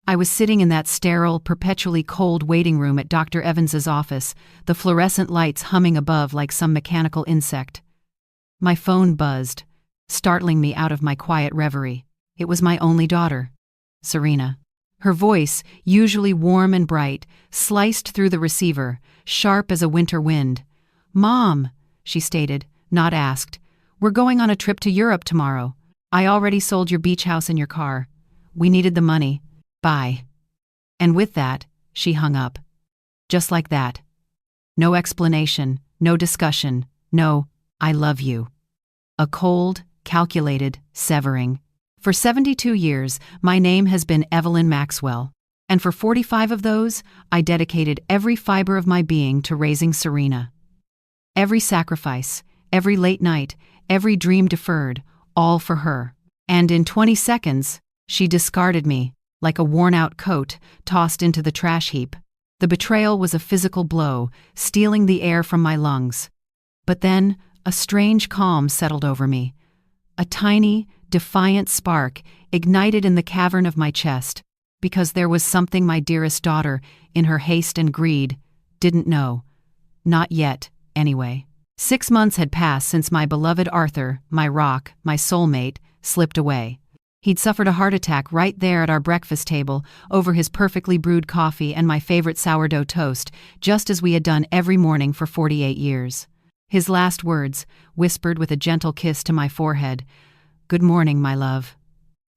I was sitting in that sterile, perpetually cold waiting room at Dr. Evans's office, the fluorescent lights humming above like some mechanical insect. My phone buzzed, startling me out of my quiet reverie. It was my only daughter, Serena. Her voice, usually warm and bright, sliced through the receiver, sharp as a winter wind. "Mom," she stated, not asked, "we're going on a trip to Europe tomorrow. I already sold your beach house and your car. We needed the money. Bye." And with that, she hung up. Just like that. No explanation, no discussion, no, "I love you." A cold, calculated severing. For 72 years, my name has been Evelyn Maxwell, and for 45 of those, I dedicated every fiber of my being to raising Serena. Every sacrifice, every late night, every dream deferred, all for her. And in 20 seconds, she discarded me, like a worn-out coat tossed into the trash heap. The betrayal was a physical blow, stealing the air from my lungs. But then, a strange calm settled over me. A tiny, defiant spark ignited in the cavern of my chest, because there was something my dearest daughter, in her haste and greed, didn't know. Not yet, anyway. 6 months had passed since my beloved Arthur, my rock, my soulmate, slipped away. He'd suffered a heart attack right there at our breakfast table, over his perfectly brewed coffee and my favorite sourdough toast, just as we had done every morning for 48 years. His last words, whispered with a gentle kiss to my forehead, "Good morning, my love."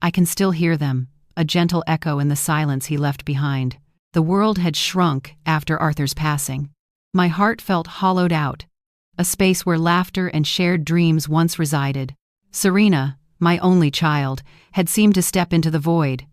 I can still hear them, a gentle echo in the silence he left behind. The world had shrunk after Arthur's passing. My heart felt hollowed out, a space where laughter and shared dreams once resided. Serena, my only child, had seemed to step into the void.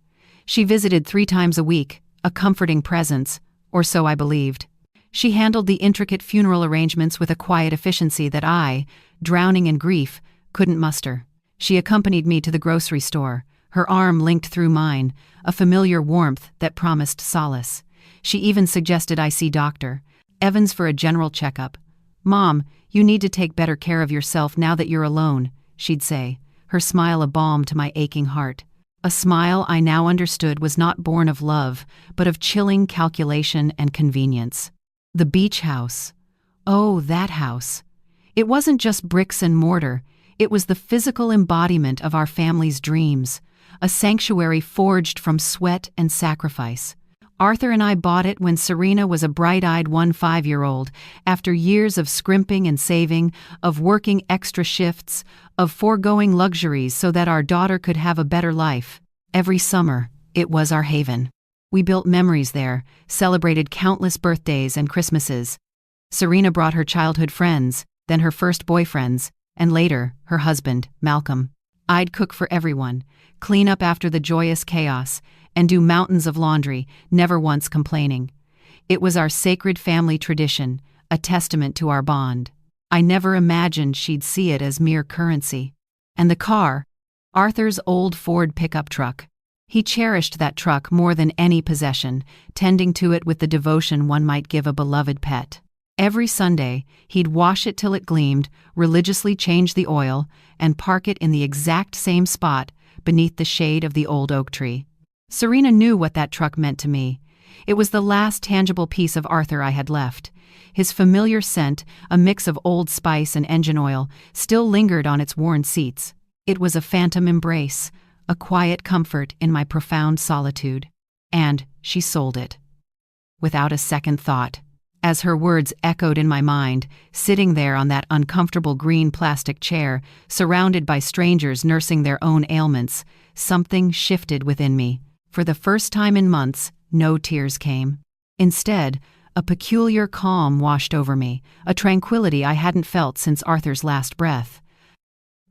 She visited 3 times a week, a comforting presence, or so I believed. She handled the intricate funeral arrangements with a quiet efficiency that I, drowning in grief, couldn't muster. She accompanied me to the grocery store, her arm linked through mine, a familiar warmth that promised solace. She even suggested I see Dr. Evans for a general checkup. "Mom, you need to take better care of yourself now that you're alone," she'd say, her smile a balm to my aching heart. A smile I now understood was not born of love, but of chilling calculation and convenience. The beach house. Oh, that house. It wasn't just bricks and mortar. It was the physical embodiment of our family's dreams, a sanctuary forged from sweat and sacrifice. Arthur and I bought it when Serena was a bright-eyed 15-year-old, after years of scrimping and saving, of working extra shifts, of foregoing luxuries so that our daughter could have a better life. Every summer, it was our haven. We built memories there, celebrated countless birthdays and Christmases. Serena brought her childhood friends, then her first boyfriends, and later, her husband, Malcolm. I'd cook for everyone, clean up after the joyous chaos, and do mountains of laundry, never once complaining. It was our sacred family tradition, a testament to our bond. I never imagined she'd see it as mere currency. And the car, Arthur's old Ford pickup truck. He cherished that truck more than any possession, tending to it with the devotion one might give a beloved pet. Every Sunday, he'd wash it till it gleamed, religiously change the oil, and park it in the exact same spot, beneath the shade of the old oak tree. Serena knew what that truck meant to me. It was the last tangible piece of Arthur I had left. His familiar scent, a mix of Old Spice and engine oil, still lingered on its worn seats. It was a phantom embrace, a quiet comfort in my profound solitude. And she sold it. Without a second thought. As her words echoed in my mind, sitting there on that uncomfortable green plastic chair, surrounded by strangers nursing their own ailments, something shifted within me. For the first time in months, no tears came. Instead, a peculiar calm washed over me, a tranquility I hadn't felt since Arthur's last breath.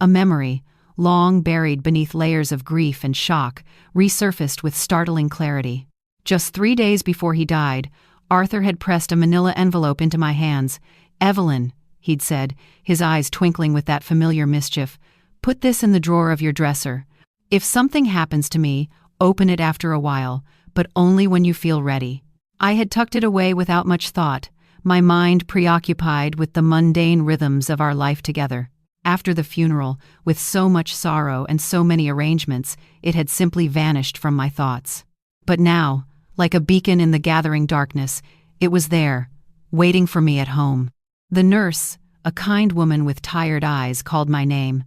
A memory, long buried beneath layers of grief and shock, resurfaced with startling clarity. Just 3 days before he died, Arthur had pressed a manila envelope into my hands. "Evelyn," he'd said, his eyes twinkling with that familiar mischief, "put this in the drawer of your dresser. If something happens to me, open it after a while, but only when you feel ready." I had tucked it away without much thought, my mind preoccupied with the mundane rhythms of our life together. After the funeral, with so much sorrow and so many arrangements, it had simply vanished from my thoughts. But now, like a beacon in the gathering darkness, it was there, waiting for me at home. The nurse, a kind woman with tired eyes, called my name.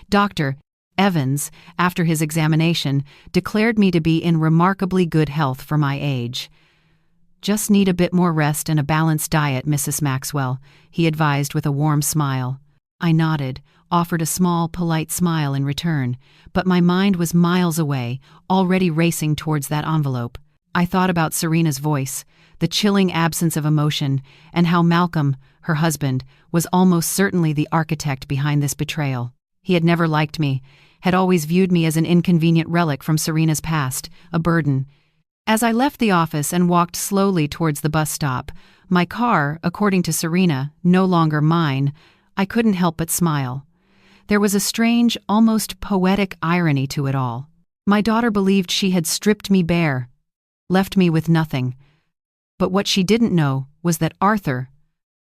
Dr. Evans, after his examination, declared me to be in remarkably good health for my age. "Just need a bit more rest and a balanced diet, Mrs. Maxwell," he advised with a warm smile. I nodded, offered a small, polite smile in return, but my mind was miles away, already racing towards that envelope. I thought about Serena's voice, the chilling absence of emotion, and how Malcolm, her husband, was almost certainly the architect behind this betrayal. He had never liked me, had always viewed me as an inconvenient relic from Serena's past, a burden. As I left the office and walked slowly towards the bus stop, my car, according to Serena, no longer mine, I couldn't help but smile. There was a strange, almost poetic irony to it all. My daughter believed she had stripped me bare, left me with nothing. But what she didn't know was that Arthur,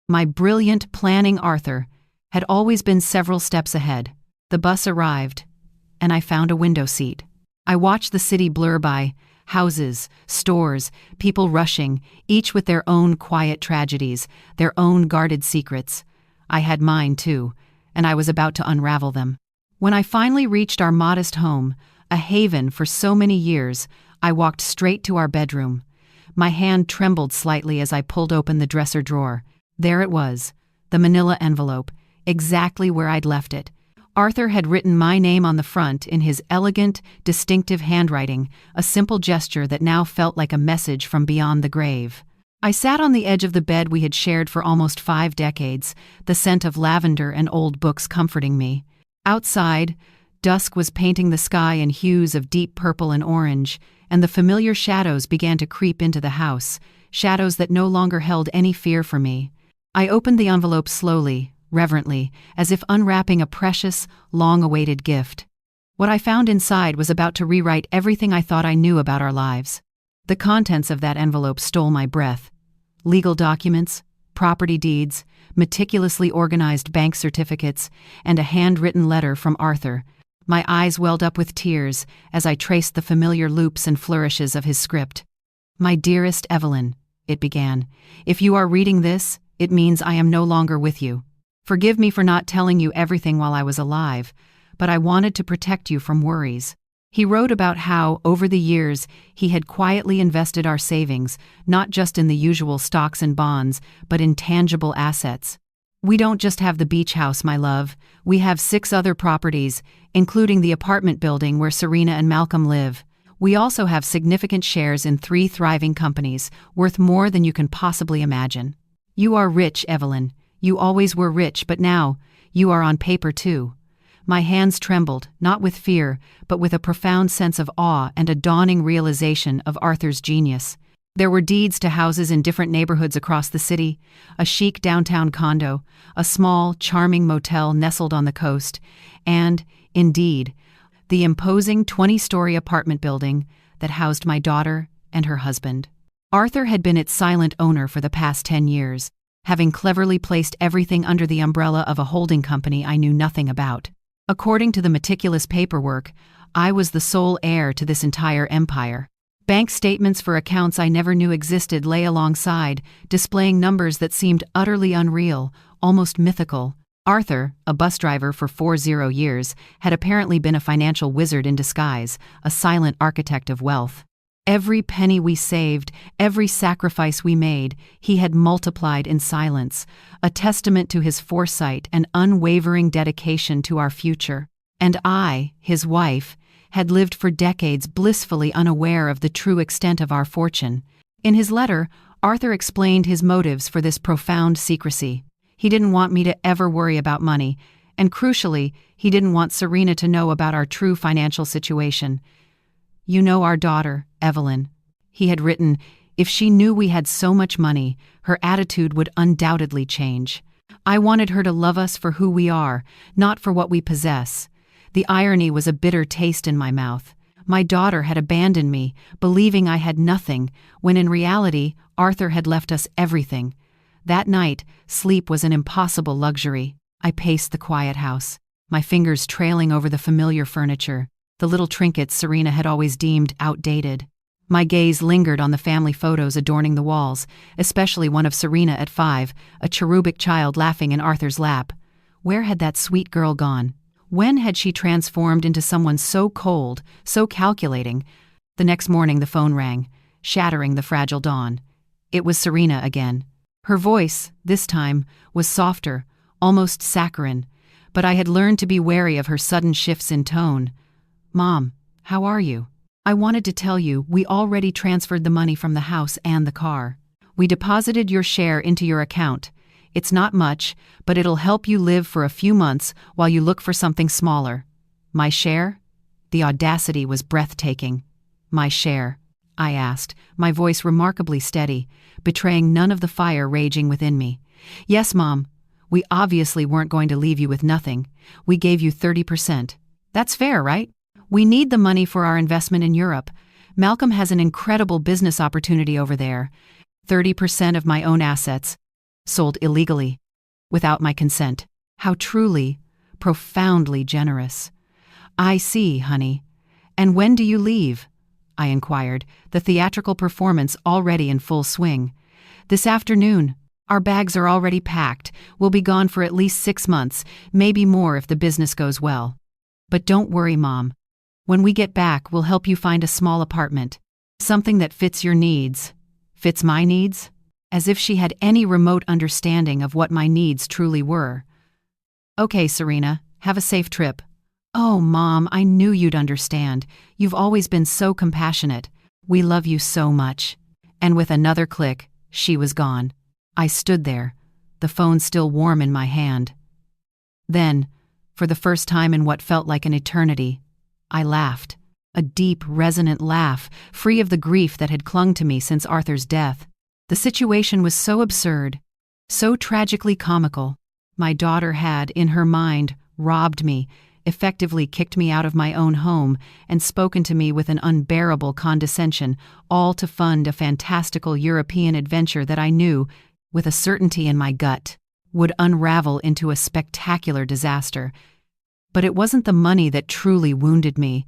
my brilliant planning Arthur, had always been several steps ahead. The bus arrived, and I found a window seat. I watched the city blur by, houses, stores, people rushing, each with their own quiet tragedies, their own guarded secrets. I had mine too, and I was about to unravel them. When I finally reached our modest home, a haven for so many years, I walked straight to our bedroom. My hand trembled slightly as I pulled open the dresser drawer. There it was, the manila envelope, exactly where I'd left it. Arthur had written my name on the front in his elegant, distinctive handwriting, a simple gesture that now felt like a message from beyond the grave. I sat on the edge of the bed we had shared for almost 5 decades, the scent of lavender and old books comforting me. Outside, dusk was painting the sky in hues of deep purple and orange, and the familiar shadows began to creep into the house, shadows that no longer held any fear for me. I opened the envelope slowly, reverently, as if unwrapping a precious, long-awaited gift. What I found inside was about to rewrite everything I thought I knew about our lives. The contents of that envelope stole my breath. Legal documents, property deeds, meticulously organized bank certificates, and a handwritten letter from Arthur. My eyes welled up with tears as I traced the familiar loops and flourishes of his script. "My dearest Evelyn," it began, "if you are reading this, it means I am no longer with you. Forgive me for not telling you everything while I was alive, but I wanted to protect you from worries." He wrote about how, over the years, he had quietly invested our savings, not just in the usual stocks and bonds, but in tangible assets. "We don't just have the beach house, my love. We have 6 other properties, including the apartment building where Serena and Malcolm live. We also have significant shares in 3 thriving companies, worth more than you can possibly imagine. You are rich, Evelyn. You always were rich, but now, you are on paper too." My hands trembled, not with fear, but with a profound sense of awe and a dawning realization of Arthur's genius. There were deeds to houses in different neighborhoods across the city, a chic downtown condo, a small, charming motel nestled on the coast, and, indeed, the imposing 20-story apartment building that housed my daughter and her husband. Arthur had been its silent owner for the past 10 years, having cleverly placed everything under the umbrella of a holding company I knew nothing about. According to the meticulous paperwork, I was the sole heir to this entire empire. Bank statements for accounts I never knew existed lay alongside, displaying numbers that seemed utterly unreal, almost mythical. Arthur, a bus driver for 40 years, had apparently been a financial wizard in disguise, a silent architect of wealth. Every penny we saved, every sacrifice we made, he had multiplied in silence, a testament to his foresight and unwavering dedication to our future. And I, his wife, had lived for decades blissfully unaware of the true extent of our fortune. In his letter, Arthur explained his motives for this profound secrecy. He didn't want me to ever worry about money, and crucially, he didn't want Serena to know about our true financial situation. "You know our daughter, Evelyn," he had written. "If she knew we had so much money, her attitude would undoubtedly change. I wanted her to love us for who we are, not for what we possess." The irony was a bitter taste in my mouth. My daughter had abandoned me, believing I had nothing, when in reality, Arthur had left us everything. That night, sleep was an impossible luxury. I paced the quiet house, my fingers trailing over the familiar furniture, the little trinkets Serena had always deemed outdated. My gaze lingered on the family photos adorning the walls, especially one of Serena at 5, a cherubic child laughing in Arthur's lap. Where had that sweet girl gone? When had she transformed into someone so cold, so calculating? The next morning the phone rang, shattering the fragile dawn. It was Serena again. Her voice, this time, was softer, almost saccharine, but I had learned to be wary of her sudden shifts in tone. "Mom, how are you? I wanted to tell you we already transferred the money from the house and the car. We deposited your share into your account. It's not much, but it'll help you live for a few months while you look for something smaller." My share? The audacity was breathtaking. My share? I asked, my voice remarkably steady, betraying none of the fire raging within me. "Yes, Mom. We obviously weren't going to leave you with nothing. We gave you 30%. That's fair, right? We need the money for our investment in Europe. Malcolm has an incredible business opportunity over there. 30% of my own assets. Sold illegally. Without my consent. How truly, profoundly generous." "I see, honey. And when do you leave?" I inquired, the theatrical performance already in full swing. "This afternoon. Our bags are already packed. We'll be gone for at least 6 months, maybe more if the business goes well. But don't worry, Mom. When we get back, we'll help you find a small apartment. Something that fits your needs." Fits my needs? As if she had any remote understanding of what my needs truly were. "Okay, Serena, have a safe trip." "Oh, Mom, I knew you'd understand. You've always been so compassionate. We love you so much." And with another click, she was gone. I stood there, the phone still warm in my hand. Then, for the first time in what felt like an eternity, I laughed. A deep, resonant laugh, free of the grief that had clung to me since Arthur's death. The situation was so absurd, so tragically comical. My daughter had, in her mind, robbed me, effectively kicked me out of my own home, and spoken to me with an unbearable condescension, all to fund a fantastical European adventure that I knew, with a certainty in my gut, would unravel into a spectacular disaster. But it wasn't the money that truly wounded me.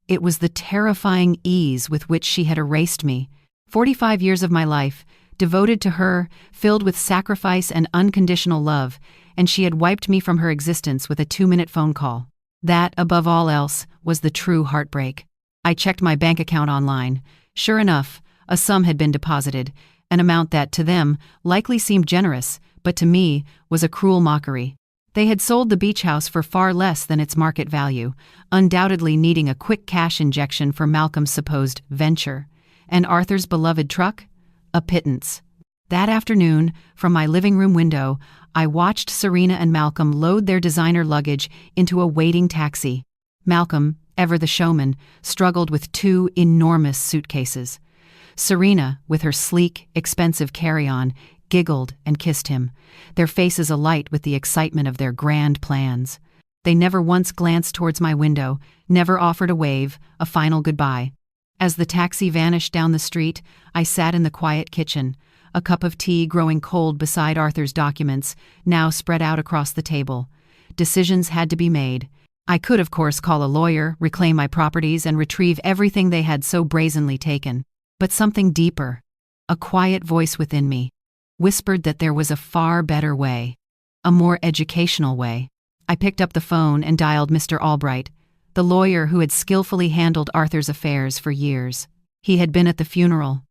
It was the terrifying ease with which she had erased me. 45 years of my life, devoted to her, filled with sacrifice and unconditional love, and she had wiped me from her existence with a 2-minute phone call. That, above all else, was the true heartbreak. I checked my bank account online. Sure enough, a sum had been deposited, an amount that, to them, likely seemed generous, but to me, was a cruel mockery. They had sold the beach house for far less than its market value, undoubtedly needing a quick cash injection for Malcolm's supposed venture. And Arthur's beloved truck? A pittance. That afternoon, from my living room window, I watched Serena and Malcolm load their designer luggage into a waiting taxi. Malcolm, ever the showman, struggled with 2 enormous suitcases. Serena, with her sleek, expensive carry-on, giggled and kissed him, their faces alight with the excitement of their grand plans. They never once glanced towards my window, never offered a wave, a final goodbye. As the taxi vanished down the street, I sat in the quiet kitchen, a cup of tea growing cold beside Arthur's documents, now spread out across the table. Decisions had to be made. I could, of course, call a lawyer, reclaim my properties, and retrieve everything they had so brazenly taken. But something deeper, a quiet voice within me, whispered that there was a far better way, a more educational way. I picked up the phone and dialed Mr. Albright, the lawyer who had skillfully handled Arthur's affairs for years. He had been at the funeral,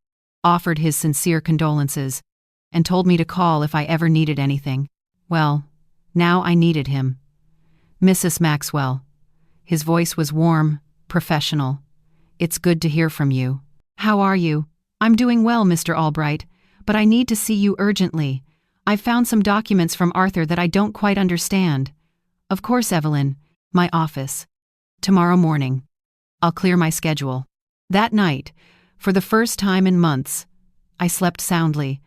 offered his sincere condolences, and told me to call if I ever needed anything. Well, now I needed him. "Mrs. Maxwell." His voice was warm, professional. "It's good to hear from you. How are you?" "I'm doing well, Mr. Albright, but I need to see you urgently. I've found some documents from Arthur that I don't quite understand." "Of course, Evelyn. My office. Tomorrow morning. I'll clear my schedule." That night, for the first time in months, I slept soundly,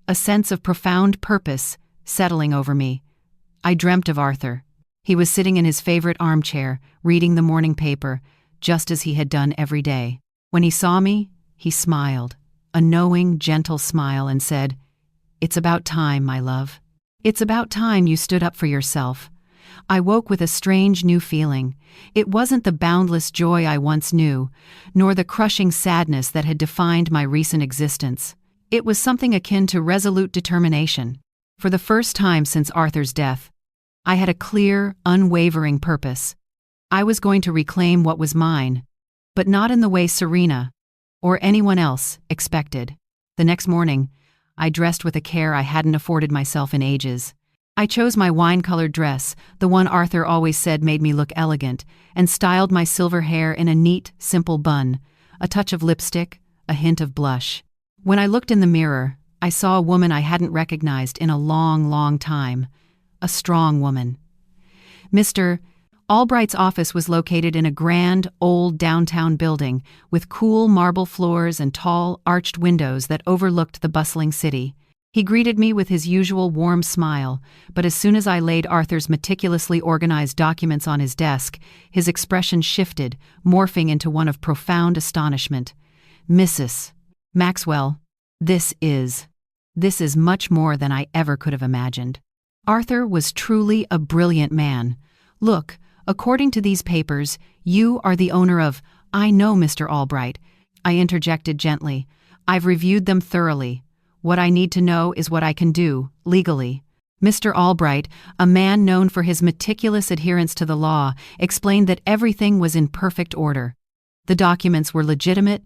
a sense of profound purpose settling over me. I dreamt of Arthur. He was sitting in his favorite armchair, reading the morning paper, just as he had done every day. When he saw me, he smiled, a knowing, gentle smile, and said, "It's about time, my love. It's about time you stood up for yourself. I woke with a strange new feeling. It wasn't the boundless joy I once knew, nor the crushing sadness that had defined my recent existence. It was something akin to resolute determination. For the first time since Arthur's death, I had a clear, unwavering purpose. I was going to reclaim what was mine, but not in the way Serena, or anyone else, expected. The next morning, I dressed with a care I hadn't afforded myself in ages. I chose my wine-colored dress, the one Arthur always said made me look elegant, and styled my silver hair in a neat, simple bun, a touch of lipstick, a hint of blush. When I looked in the mirror, I saw a woman I hadn't recognized in a long, long time. A strong woman. Mr. Albright's office was located in a grand, old downtown building with cool marble floors and tall, arched windows that overlooked the bustling city. He greeted me with his usual warm smile, but as soon as I laid Arthur's meticulously organized documents on his desk, his expression shifted, morphing into one of profound astonishment. "Mrs. Maxwell, this is much more than I ever could have imagined." Arthur was truly a brilliant man. "Look, according to these papers, you are the owner of—" "I know, Mr. Albright," I interjected gently. "I've reviewed them thoroughly. What I need to know is what I can do, legally." Mr. Albright, a man known for his meticulous adherence to the law, explained that everything was in perfect order. The documents were legitimate,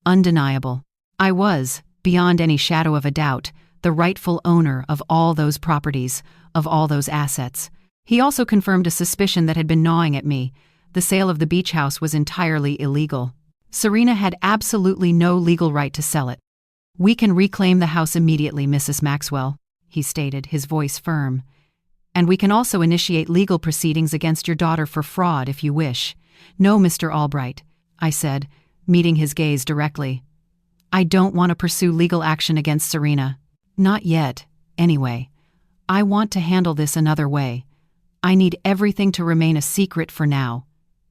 undeniable. I was, beyond any shadow of a doubt, the rightful owner of all those properties, of all those assets. He also confirmed a suspicion that had been gnawing at me. The sale of the beach house was entirely illegal. Serena had absolutely no legal right to sell it. "We can reclaim the house immediately, Mrs. Maxwell," he stated, his voice firm. "And we can also initiate legal proceedings against your daughter for fraud if you wish." "No, Mr. Albright," I said, meeting his gaze directly. "I don't want to pursue legal action against Serena. Not yet, anyway. I want to handle this another way. I need everything to remain a secret for now.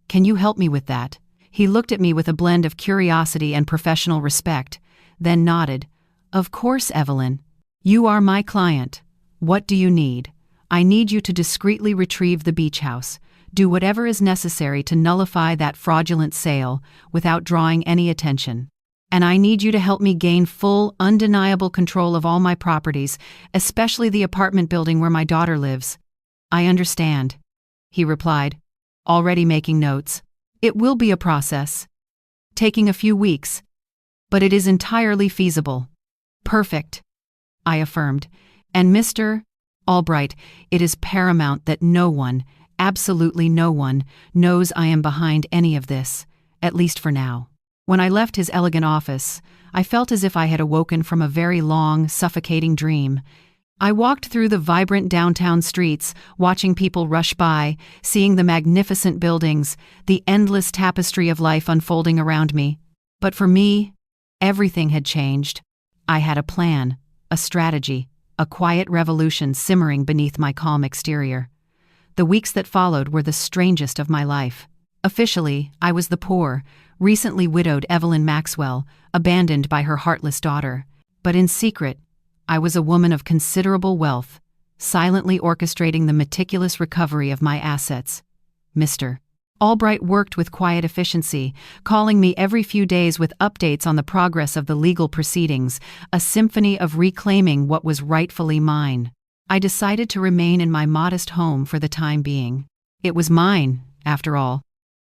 Can you help me with that?" He looked at me with a blend of curiosity and professional respect, then nodded. "Of course, Evelyn. You are my client. What do you need?" "I need you to discreetly retrieve the beach house. Do whatever is necessary to nullify that fraudulent sale without drawing any attention. And I need you to help me gain full, undeniable control of all my properties, especially the apartment building where my daughter lives." "I understand," he replied, already making notes. "It will be a process, taking a few weeks, but it is entirely feasible." "Perfect," I affirmed. "And Mr. Albright, it is paramount that no one, absolutely no one, knows I am behind any of this, at least for now." When I left his elegant office, I felt as if I had awoken from a very long, suffocating dream. I walked through the vibrant downtown streets, watching people rush by, seeing the magnificent buildings, the endless tapestry of life unfolding around me. But for me, everything had changed. I had a plan, a strategy, a quiet revolution simmering beneath my calm exterior. The weeks that followed were the strangest of my life. Officially, I was the poor, recently widowed Evelyn Maxwell, abandoned by her heartless daughter. But in secret, I was a woman of considerable wealth, silently orchestrating the meticulous recovery of my assets. Mr. Albright worked with quiet efficiency, calling me every few days with updates on the progress of the legal proceedings, a symphony of reclaiming what was rightfully mine. I decided to remain in my modest home for the time being. It was mine, after all,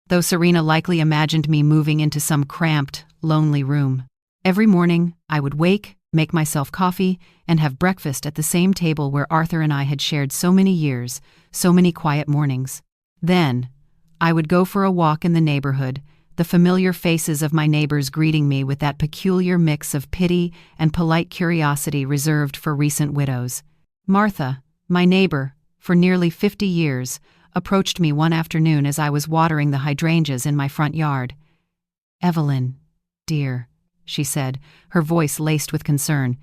though Serena likely imagined me moving into some cramped, lonely room. Every morning, I would wake, make myself coffee, and have breakfast at the same table where Arthur and I had shared so many years, so many quiet mornings. Then, I would go for a walk in the neighborhood, the familiar faces of my neighbors greeting me with that peculiar mix of pity and polite curiosity reserved for recent widows. Martha, my neighbor, for nearly 50 years, approached me one afternoon as I was watering the hydrangeas in my front yard. "Evelyn, dear," she said, her voice laced with concern,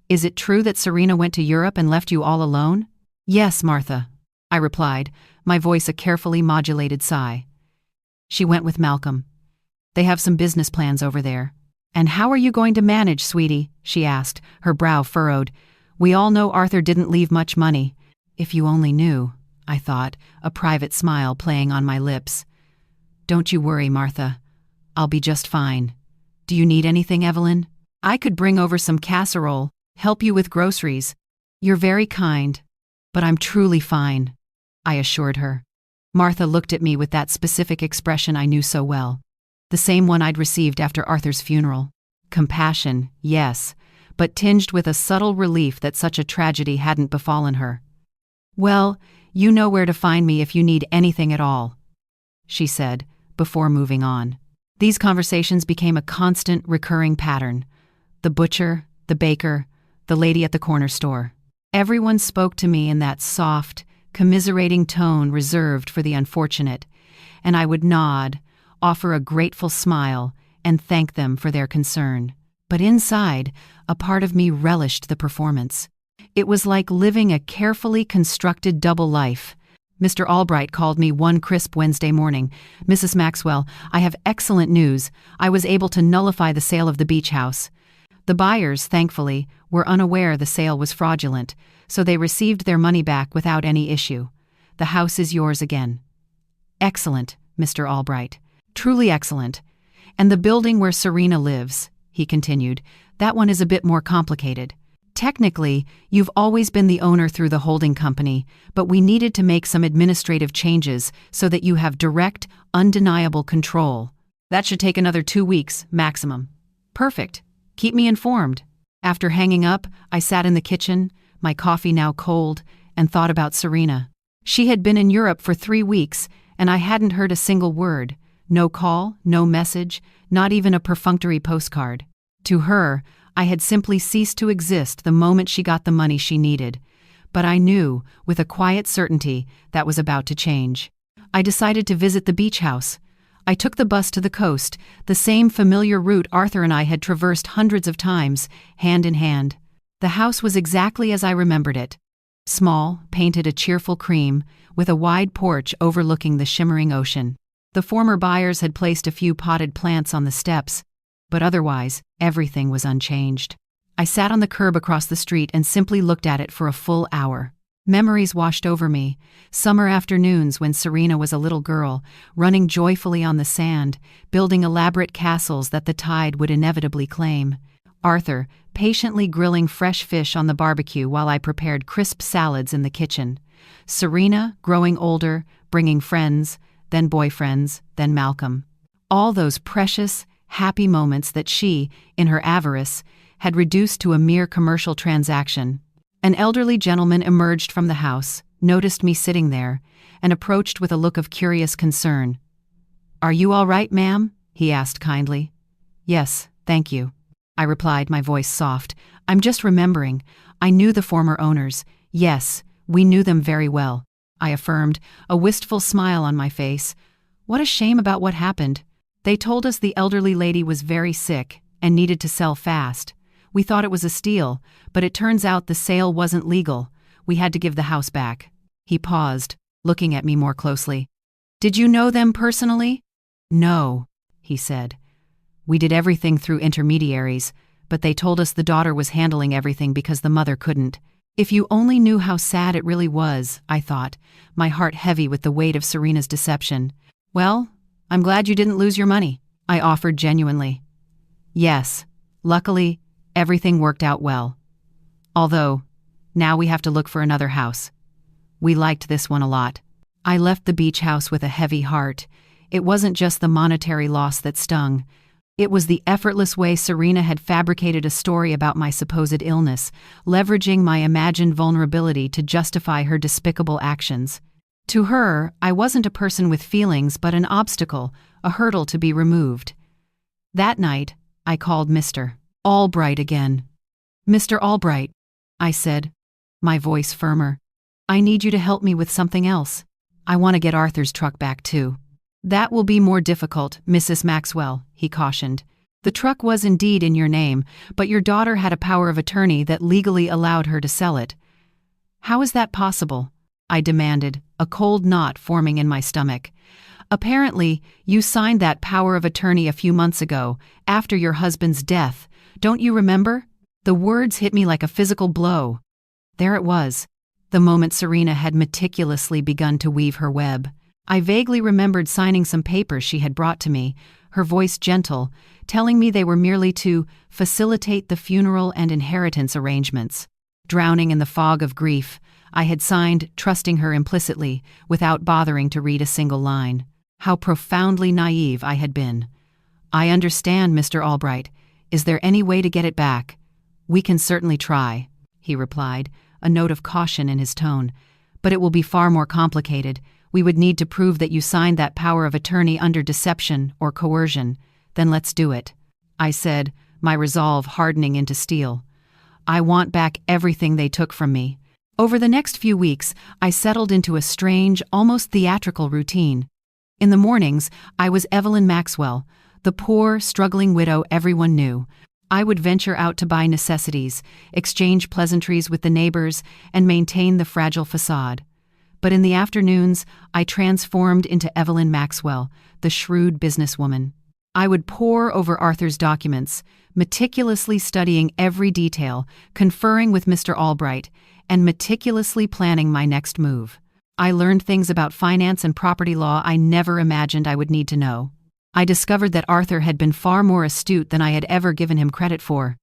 "is it true that Serena went to Europe and left you all alone?" "Yes, Martha," I replied, my voice a carefully modulated sigh. "She went with Malcolm. They have some business plans over there." "And how are you going to manage, sweetie?" she asked, her brow furrowed. "We all know Arthur didn't leave much money." "If you only knew," I thought, a private smile playing on my lips. Don't you worry, Martha. I'll be just fine. Do you need anything, Evelyn? I could bring over some casserole, help you with groceries. You're very kind, but I'm truly fine, I assured her. Martha looked at me with that specific expression I knew so well. The same one I'd received after Arthur's funeral. Compassion, yes, but tinged with a subtle relief that such a tragedy hadn't befallen her. Well, you know where to find me if you need anything at all, she said, before moving on. These conversations became a constant, recurring pattern. The butcher, the baker, the lady at the corner store. Everyone spoke to me in that soft, commiserating tone reserved for the unfortunate, and I would nod, offer a grateful smile, and thank them for their concern. But inside, a part of me relished the performance. It was like living a carefully constructed double life. Mr. Albright called me one crisp Wednesday morning. Mrs. Maxwell, I have excellent news. I was able to nullify the sale of the beach house. The buyers, thankfully, were unaware the sale was fraudulent, so they received their money back without any issue. The house is yours again. Excellent, Mr. Albright. Truly excellent. And the building where Serena lives, he continued, that one is a bit more complicated. Technically, you've always been the owner through the holding company, but we needed to make some administrative changes so that you have direct, undeniable control. That should take another 2 weeks, maximum. Perfect. Keep me informed. After hanging up, I sat in the kitchen, my coffee now cold, and thought about Serena. She had been in Europe for 3 weeks, and I hadn't heard a single word. No call, no message, not even a perfunctory postcard. To her, I had simply ceased to exist the moment she got the money she needed. But I knew, with a quiet certainty, that was about to change. I decided to visit the beach house. I took the bus to the coast, the same familiar route Arthur and I had traversed hundreds of times, hand in hand. The house was exactly as I remembered it. Small, painted a cheerful cream, with a wide porch overlooking the shimmering ocean. The former buyers had placed a few potted plants on the steps, but otherwise, everything was unchanged. I sat on the curb across the street and simply looked at it for a full hour. Memories washed over me, summer afternoons when Serena was a little girl, running joyfully on the sand, building elaborate castles that the tide would inevitably claim. Arthur, patiently grilling fresh fish on the barbecue while I prepared crisp salads in the kitchen. Serena, growing older, bringing friends, then boyfriends, then Malcolm. All those precious, happy moments that she, in her avarice, had reduced to a mere commercial transaction. An elderly gentleman emerged from the house, noticed me sitting there, and approached with a look of curious concern. "Are you all right, ma'am?" he asked kindly. "Yes, thank you," I replied, my voice soft. "I'm just remembering. I knew the former owners. Yes, we knew them very well," I affirmed, a wistful smile on my face. What a shame about what happened. They told us the elderly lady was very sick and needed to sell fast. We thought it was a steal, but it turns out the sale wasn't legal. We had to give the house back. He paused, looking at me more closely. "Did you know them personally?" "No," he said. "We did everything through intermediaries, but they told us the daughter was handling everything because the mother couldn't." If you only knew how sad it really was, I thought, my heart heavy with the weight of Serena's deception. "Well, I'm glad you didn't lose your money," I offered genuinely. "Yes, luckily, everything worked out well. Although, now we have to look for another house. We liked this one a lot." I left the beach house with a heavy heart. It wasn't just the monetary loss that stung. It was the effortless way Serena had fabricated a story about my supposed illness, leveraging my imagined vulnerability to justify her despicable actions. To her, I wasn't a person with feelings but an obstacle, a hurdle to be removed. That night, I called Mr. Albright again. "Mr. Albright," I said, my voice firmer, "I need you to help me with something else. I want to get Arthur's truck back too." "That will be more difficult, Mrs. Maxwell," he cautioned. "The truck was indeed in your name, but your daughter had a power of attorney that legally allowed her to sell it." "How is that possible?" I demanded, a cold knot forming in my stomach. "Apparently, you signed that power of attorney a few months ago, after your husband's death. Don't you remember?" The words hit me like a physical blow. There it was. the moment Serena had meticulously begun to weave her web. I vaguely remembered signing some papers she had brought to me, her voice gentle, telling me they were merely to facilitate the funeral and inheritance arrangements. Drowning in the fog of grief, I had signed, trusting her implicitly, without bothering to read a single line. How profoundly naive I had been. "I understand, Mr. Albright. Is there any way to get it back?" "We can certainly try," he replied, a note of caution in his tone. "But it will be far more complicated. We would need to prove that you signed that power of attorney under deception or coercion. Then let's do it," I said, my resolve hardening into steel. "I want back everything they took from me." Over the next few weeks, I settled into a strange, almost theatrical routine. In the mornings, I was Evelyn Maxwell, the poor, struggling widow everyone knew. I would venture out to buy necessities, exchange pleasantries with the neighbors, and maintain the fragile facade. But in the afternoons, I transformed into Evelyn Maxwell, the shrewd businesswoman. I would pore over Arthur's documents, meticulously studying every detail, conferring with Mr. Albright, and meticulously planning my next move. I learned things about finance and property law I never imagined I would need to know. I discovered that Arthur had been far more astute than I had ever given him credit for.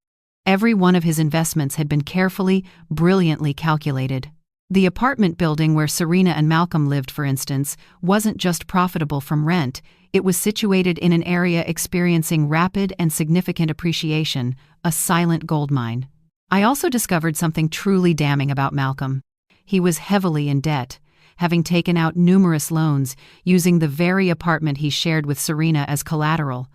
Every one of his investments had been carefully, brilliantly calculated. The apartment building where Serena and Malcolm lived, for instance, wasn't just profitable from rent, it was situated in an area experiencing rapid and significant appreciation, a silent goldmine. I also discovered something truly damning about Malcolm. He was heavily in debt, having taken out numerous loans, using the very apartment he shared with Serena as collateral.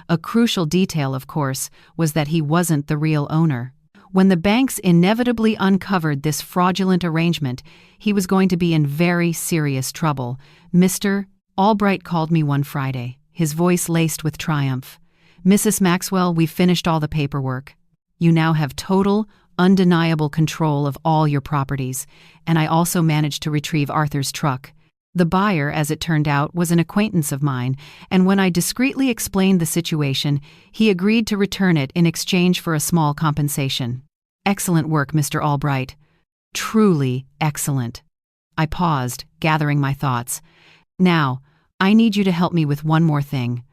A crucial detail, of course, was that he wasn't the real owner. When the banks inevitably uncovered this fraudulent arrangement, he was going to be in very serious trouble. "Mr. Albright called me one Friday, his voice laced with triumph. "Mrs. Maxwell, we've finished all the paperwork. You now have total, undeniable control of all your properties, and I also managed to retrieve Arthur's truck." The buyer, as it turned out, was an acquaintance of mine, and when I discreetly explained the situation, he agreed to return it in exchange for a small compensation. "Excellent work, Mr. Albright. Truly excellent." I paused, gathering my thoughts. "Now, I need you to help me with one more thing.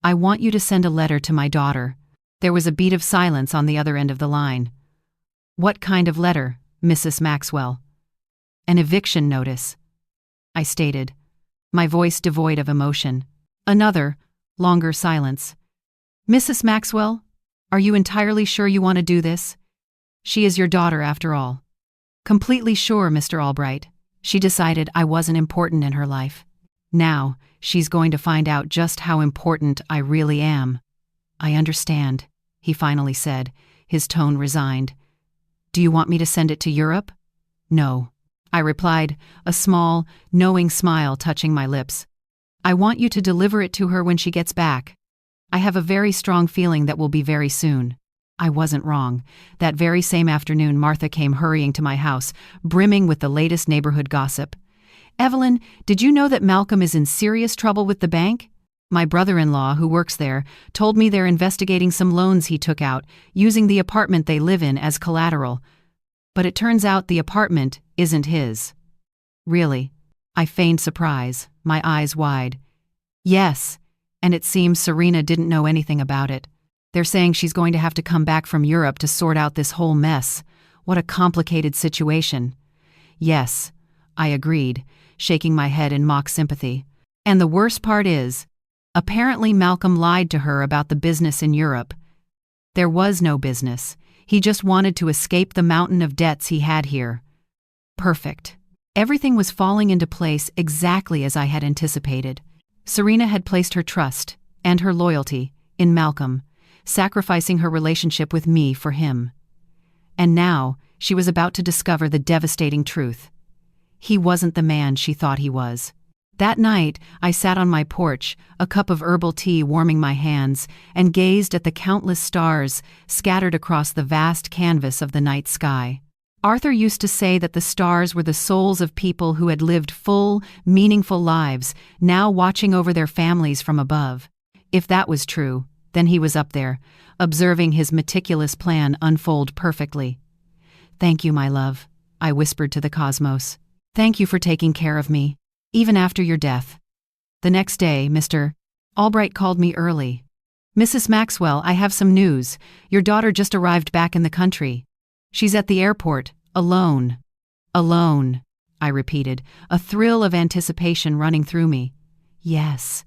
I want you to send a letter to my daughter." There was a beat of silence on the other end of the line. "What kind of letter, Mrs. Maxwell?" "An eviction notice," I stated, my voice devoid of emotion. Another, longer silence. "Mrs. Maxwell, are you entirely sure you want to do this? She is your daughter, after all." "Completely sure, Mr. Albright. She decided I wasn't important in her life. Now, she's going to find out just how important I really am." "I understand," he finally said, his tone resigned. "Do you want me to send it to Europe?" "No," I replied, a small, knowing smile touching my lips. "I want you to deliver it to her when she gets back. I have a very strong feeling that will be very soon." I wasn't wrong. That very same afternoon, Martha came hurrying to my house, brimming with the latest neighborhood gossip. "Evelyn, did you know that Malcolm is in serious trouble with the bank? My brother-in-law, who works there, told me they're investigating some loans he took out, using the apartment they live in as collateral. But it turns out the apartment isn't his." "Really?" I feigned surprise, my eyes wide. "Yes, and it seems Serena didn't know anything about it. They're saying she's going to have to come back from Europe to sort out this whole mess. What a complicated situation." "Yes," I agreed, shaking my head in mock sympathy. "And the worst part is, apparently Malcolm lied to her about the business in Europe. There was no business. He just wanted to escape the mountain of debts he had here." Perfect. Everything was falling into place exactly as I had anticipated. Serena had placed her trust, and her loyalty, in Malcolm, sacrificing her relationship with me for him. And now, she was about to discover the devastating truth. He wasn't the man she thought he was. That night, I sat on my porch, a cup of herbal tea warming my hands, and gazed at the countless stars scattered across the vast canvas of the night sky. Arthur used to say that the stars were the souls of people who had lived full, meaningful lives, now watching over their families from above. If that was true, then he was up there, observing his meticulous plan unfold perfectly. "Thank you, my love," I whispered to the cosmos. Thank you for taking care of me, even after your death. The next day, Mr. Albright called me early. Mrs. Maxwell, I have some news. Your daughter just arrived back in the country. She's at the airport, alone. Alone, I repeated, a thrill of anticipation running through me. Yes.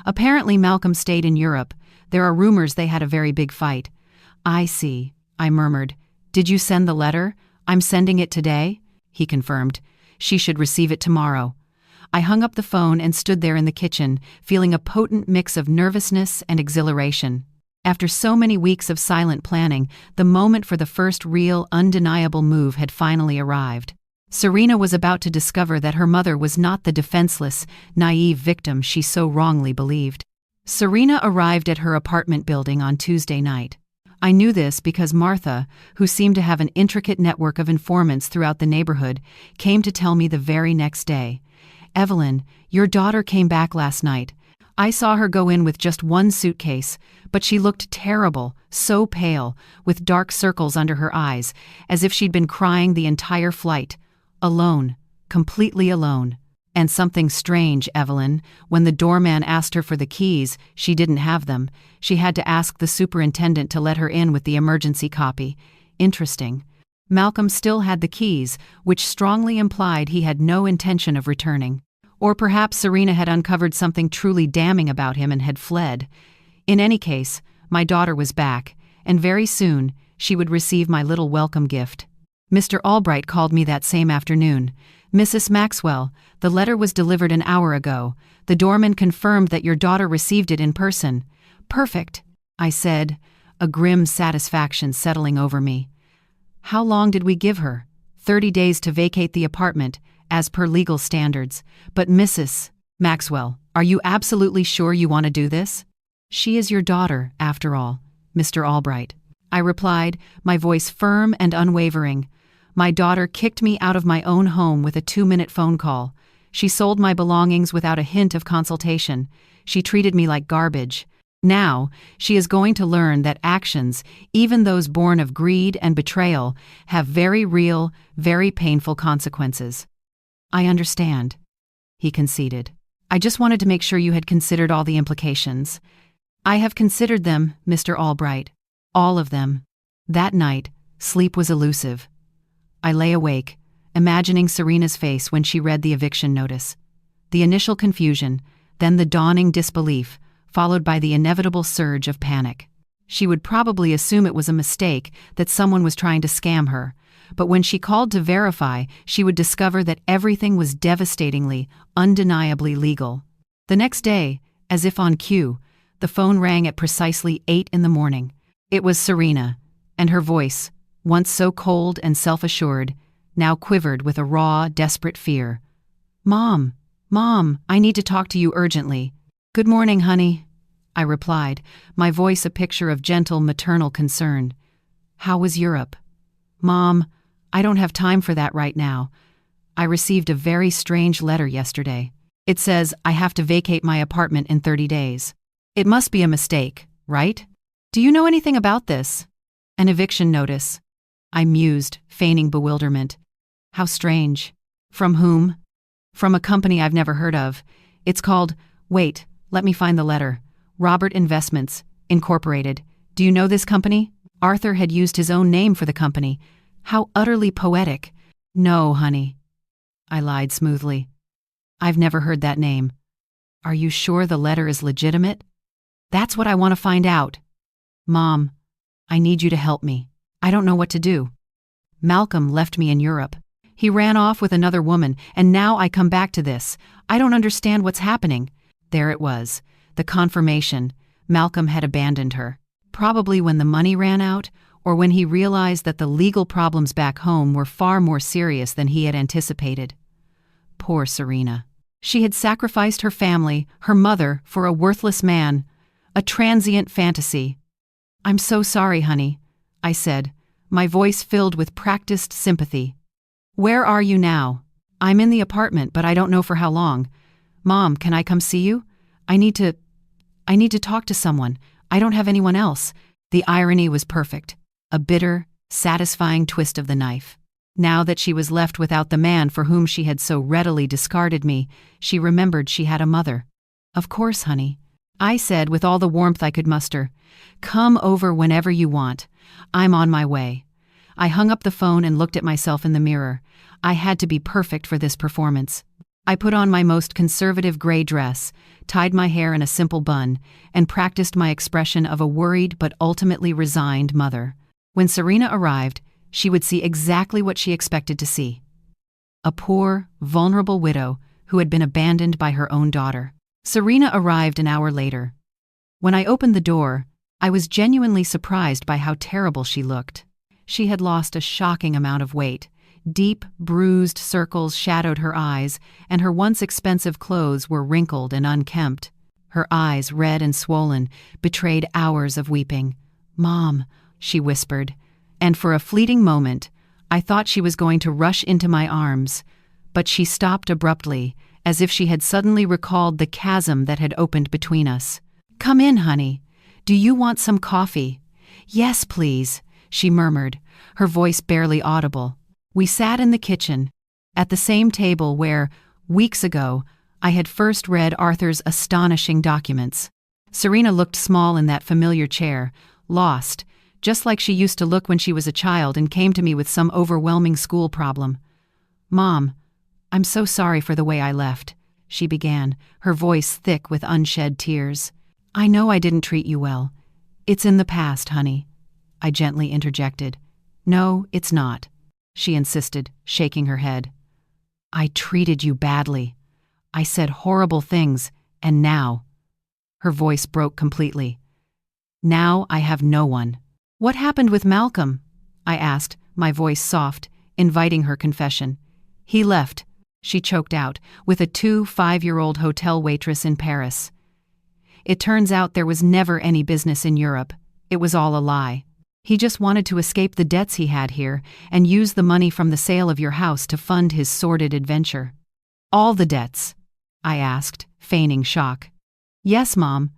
Apparently Malcolm stayed in Europe. There are rumors they had a very big fight. I see, I murmured. Did you send the letter? I'm sending it today, he confirmed. She should receive it tomorrow. I hung up the phone and stood there in the kitchen, feeling a potent mix of nervousness and exhilaration. After so many weeks of silent planning, the moment for the first real, undeniable move had finally arrived. Serena was about to discover that her mother was not the defenseless, naive victim she so wrongly believed. Serena arrived at her apartment building on Tuesday night. I knew this because Martha, who seemed to have an intricate network of informants throughout the neighborhood, came to tell me the very next day. Evelyn, your daughter came back last night. I saw her go in with just one suitcase, but she looked terrible, so pale, with dark circles under her eyes, as if she'd been crying the entire flight. Alone, completely alone. And something strange, Evelyn. When the doorman asked her for the keys, she didn't have them. She had to ask the superintendent to let her in with the emergency copy. Interesting. Malcolm still had the keys, which strongly implied he had no intention of returning. Or perhaps Serena had uncovered something truly damning about him and had fled. In any case, my daughter was back, and very soon she would receive my little welcome gift. Mr. Albright called me that same afternoon. Mrs. Maxwell, the letter was delivered an hour ago. The doorman confirmed that your daughter received it in person. Perfect, I said, a grim satisfaction settling over me. How long did we give her? 30 days to vacate the apartment, as per legal standards. But Mrs. Maxwell, are you absolutely sure you want to do this? She is your daughter, after all, Mr. Albright. I replied, my voice firm and unwavering. My daughter kicked me out of my own home with a 2-minute phone call. She sold my belongings without a hint of consultation. She treated me like garbage. Now, she is going to learn that actions, even those born of greed and betrayal, have very real, very painful consequences. I understand, he conceded. I just wanted to make sure you had considered all the implications. I have considered them, Mr. Albright. All of them. That night, sleep was elusive. I lay awake, imagining Serena's face when she read the eviction notice. The initial confusion, then the dawning disbelief, followed by the inevitable surge of panic. She would probably assume it was a mistake, that someone was trying to scam her, but when she called to verify, she would discover that everything was devastatingly, undeniably legal. The next day, as if on cue, the phone rang at precisely 8 in the morning. It was Serena, and her voice, once so cold and self-assured, now quivered with a raw, desperate fear. Mom, I need to talk to you urgently. Good morning, honey, I replied, my voice a picture of gentle maternal concern. How was Europe? Mom, I don't have time for that right now. I received a very strange letter yesterday. It says I have to vacate my apartment in 30 days. It must be a mistake, right? Do you know anything about this? An eviction notice. I mused, feigning bewilderment. How strange. From whom? From a company I've never heard of. It's called, wait, let me find the letter. Robert Investments, Incorporated. Do you know this company? Arthur had used his own name for the company. How utterly poetic. No, honey. I lied smoothly. I've never heard that name. Are you sure the letter is legitimate? That's what I want to find out. Mom, I need you to help me. I don't know what to do. Malcolm left me in Europe. He ran off with another woman, and now I come back to this. I don't understand what's happening. There it was, the confirmation. Malcolm had abandoned her. Probably when the money ran out, or when he realized that the legal problems back home were far more serious than he had anticipated. Poor Serena. She had sacrificed her family, her mother, for a worthless man. A transient fantasy. I'm so sorry, honey, I said, my voice filled with practiced sympathy. Where are you now? I'm in the apartment, but I don't know for how long. Mom, can I come see you? I need to talk to someone. I don't have anyone else. The irony was perfect. A bitter, satisfying twist of the knife. Now that she was left without the man for whom she had so readily discarded me, she remembered she had a mother. "Of course, honey," I said with all the warmth I could muster. "Come over whenever you want. I'm on my way." I hung up the phone and looked at myself in the mirror. I had to be perfect for this performance. I put on my most conservative gray dress, tied my hair in a simple bun, and practiced my expression of a worried but ultimately resigned mother. When Serena arrived, she would see exactly what she expected to see. A poor, vulnerable widow who had been abandoned by her own daughter. Serena arrived an hour later. When I opened the door, I was genuinely surprised by how terrible she looked. She had lost a shocking amount of weight. Deep, bruised circles shadowed her eyes, and her once expensive clothes were wrinkled and unkempt. Her eyes, red and swollen, betrayed hours of weeping. "Mom," she whispered, and for a fleeting moment, I thought she was going to rush into my arms, but she stopped abruptly, as if she had suddenly recalled the chasm that had opened between us. "Come in, honey. Do you want some coffee?" "Yes, please," she murmured, her voice barely audible. We sat in the kitchen, at the same table where, weeks ago, I had first read Arthur's astonishing documents. Serena looked small in that familiar chair, lost, just like she used to look when she was a child and came to me with some overwhelming school problem. "Mom, I'm so sorry for the way I left," she began, her voice thick with unshed tears. "I know I didn't treat you well. It's in the past, honey," I gently interjected. "No, it's not," she insisted, shaking her head. "I treated you badly. I said horrible things, and now—" Her voice broke completely. "Now I have no one." "What happened with Malcolm?" I asked, my voice soft, inviting her confession. "He left," she choked out, "with a 5-year-old hotel waitress in Paris. It turns out there was never any business in Europe. It was all a lie. He just wanted to escape the debts he had here and use the money from the sale of your house to fund his sordid adventure." "All the debts?" I asked, feigning shock. "Yes, Mom.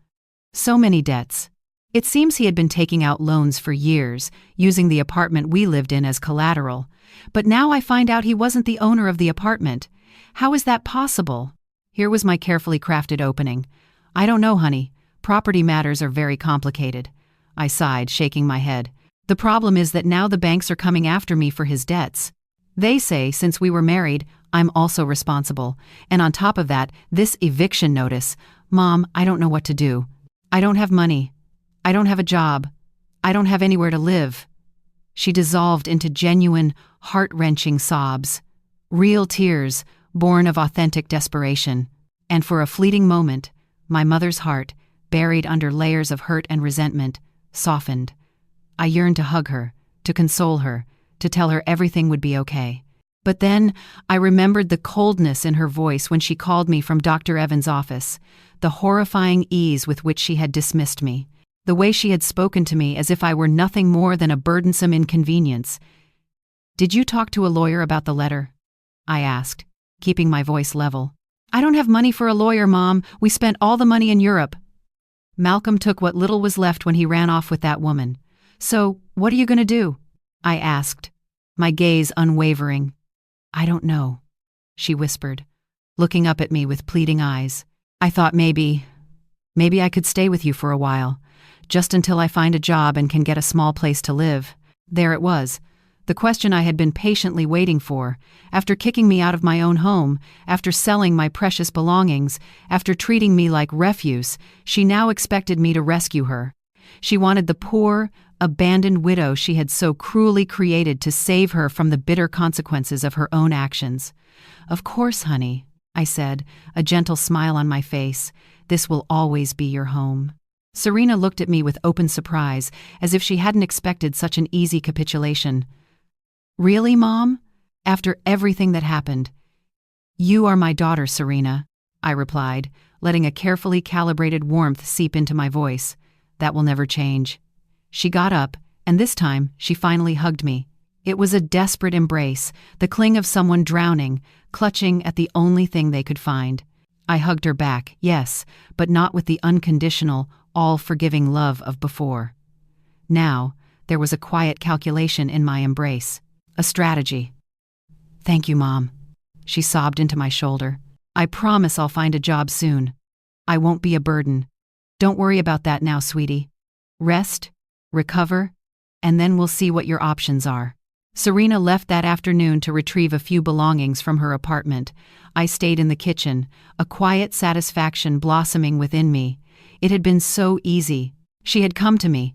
So many debts. It seems he had been taking out loans for years, using the apartment we lived in as collateral. But now I find out he wasn't the owner of the apartment. How is that possible?" Here was my carefully crafted opening. "I don't know, honey. Property matters are very complicated." I sighed, shaking my head. "The problem is that now the banks are coming after me for his debts. They say since we were married, I'm also responsible. And on top of that, this eviction notice. Mom, I don't know what to do. I don't have money. I don't have a job. I don't have anywhere to live." She dissolved into genuine, heart-wrenching sobs. Real tears, born of authentic desperation. And for a fleeting moment, my mother's heart, buried under layers of hurt and resentment, softened. I yearned to hug her, to console her, to tell her everything would be okay. But then I remembered the coldness in her voice when she called me from Dr. Evans' office, the horrifying ease with which she had dismissed me, the way she had spoken to me as if I were nothing more than a burdensome inconvenience. "Did you talk to a lawyer about the letter?" I asked, keeping my voice level. "I don't have money for a lawyer, Mom. We spent all the money in Europe. Malcolm took what little was left when he ran off with that woman. So, what are you going to do?" I asked, my gaze unwavering. "I don't know," she whispered, looking up at me with pleading eyes. "I thought maybe I could stay with you for a while, just until I find a job and can get a small place to live." There it was, the question I had been patiently waiting for. After kicking me out of my own home, after selling my precious belongings, after treating me like refuse, she now expected me to rescue her. She wanted the poor, abandoned widow she had so cruelly created to save her from the bitter consequences of her own actions. "Of course, honey," I said, a gentle smile on my face. "This will always be your home." Serena looked at me with open surprise, as if she hadn't expected such an easy capitulation. "Really, Mom? After everything that happened?" "You are my daughter, Serena," I replied, letting a carefully calibrated warmth seep into my voice. "That will never change." She got up, and this time she finally hugged me. It was a desperate embrace, the cling of someone drowning, clutching at the only thing they could find. I hugged her back, yes, but not with the unconditional, all-forgiving love of before. Now, there was a quiet calculation in my embrace. A strategy. "Thank you, Mom." She sobbed into my shoulder. "I promise I'll find a job soon. I won't be a burden. Don't worry about that now, sweetie. Rest, recover, and then we'll see what your options are." Serena left that afternoon to retrieve a few belongings from her apartment. I stayed in the kitchen, a quiet satisfaction blossoming within me. It had been so easy. She had come to me,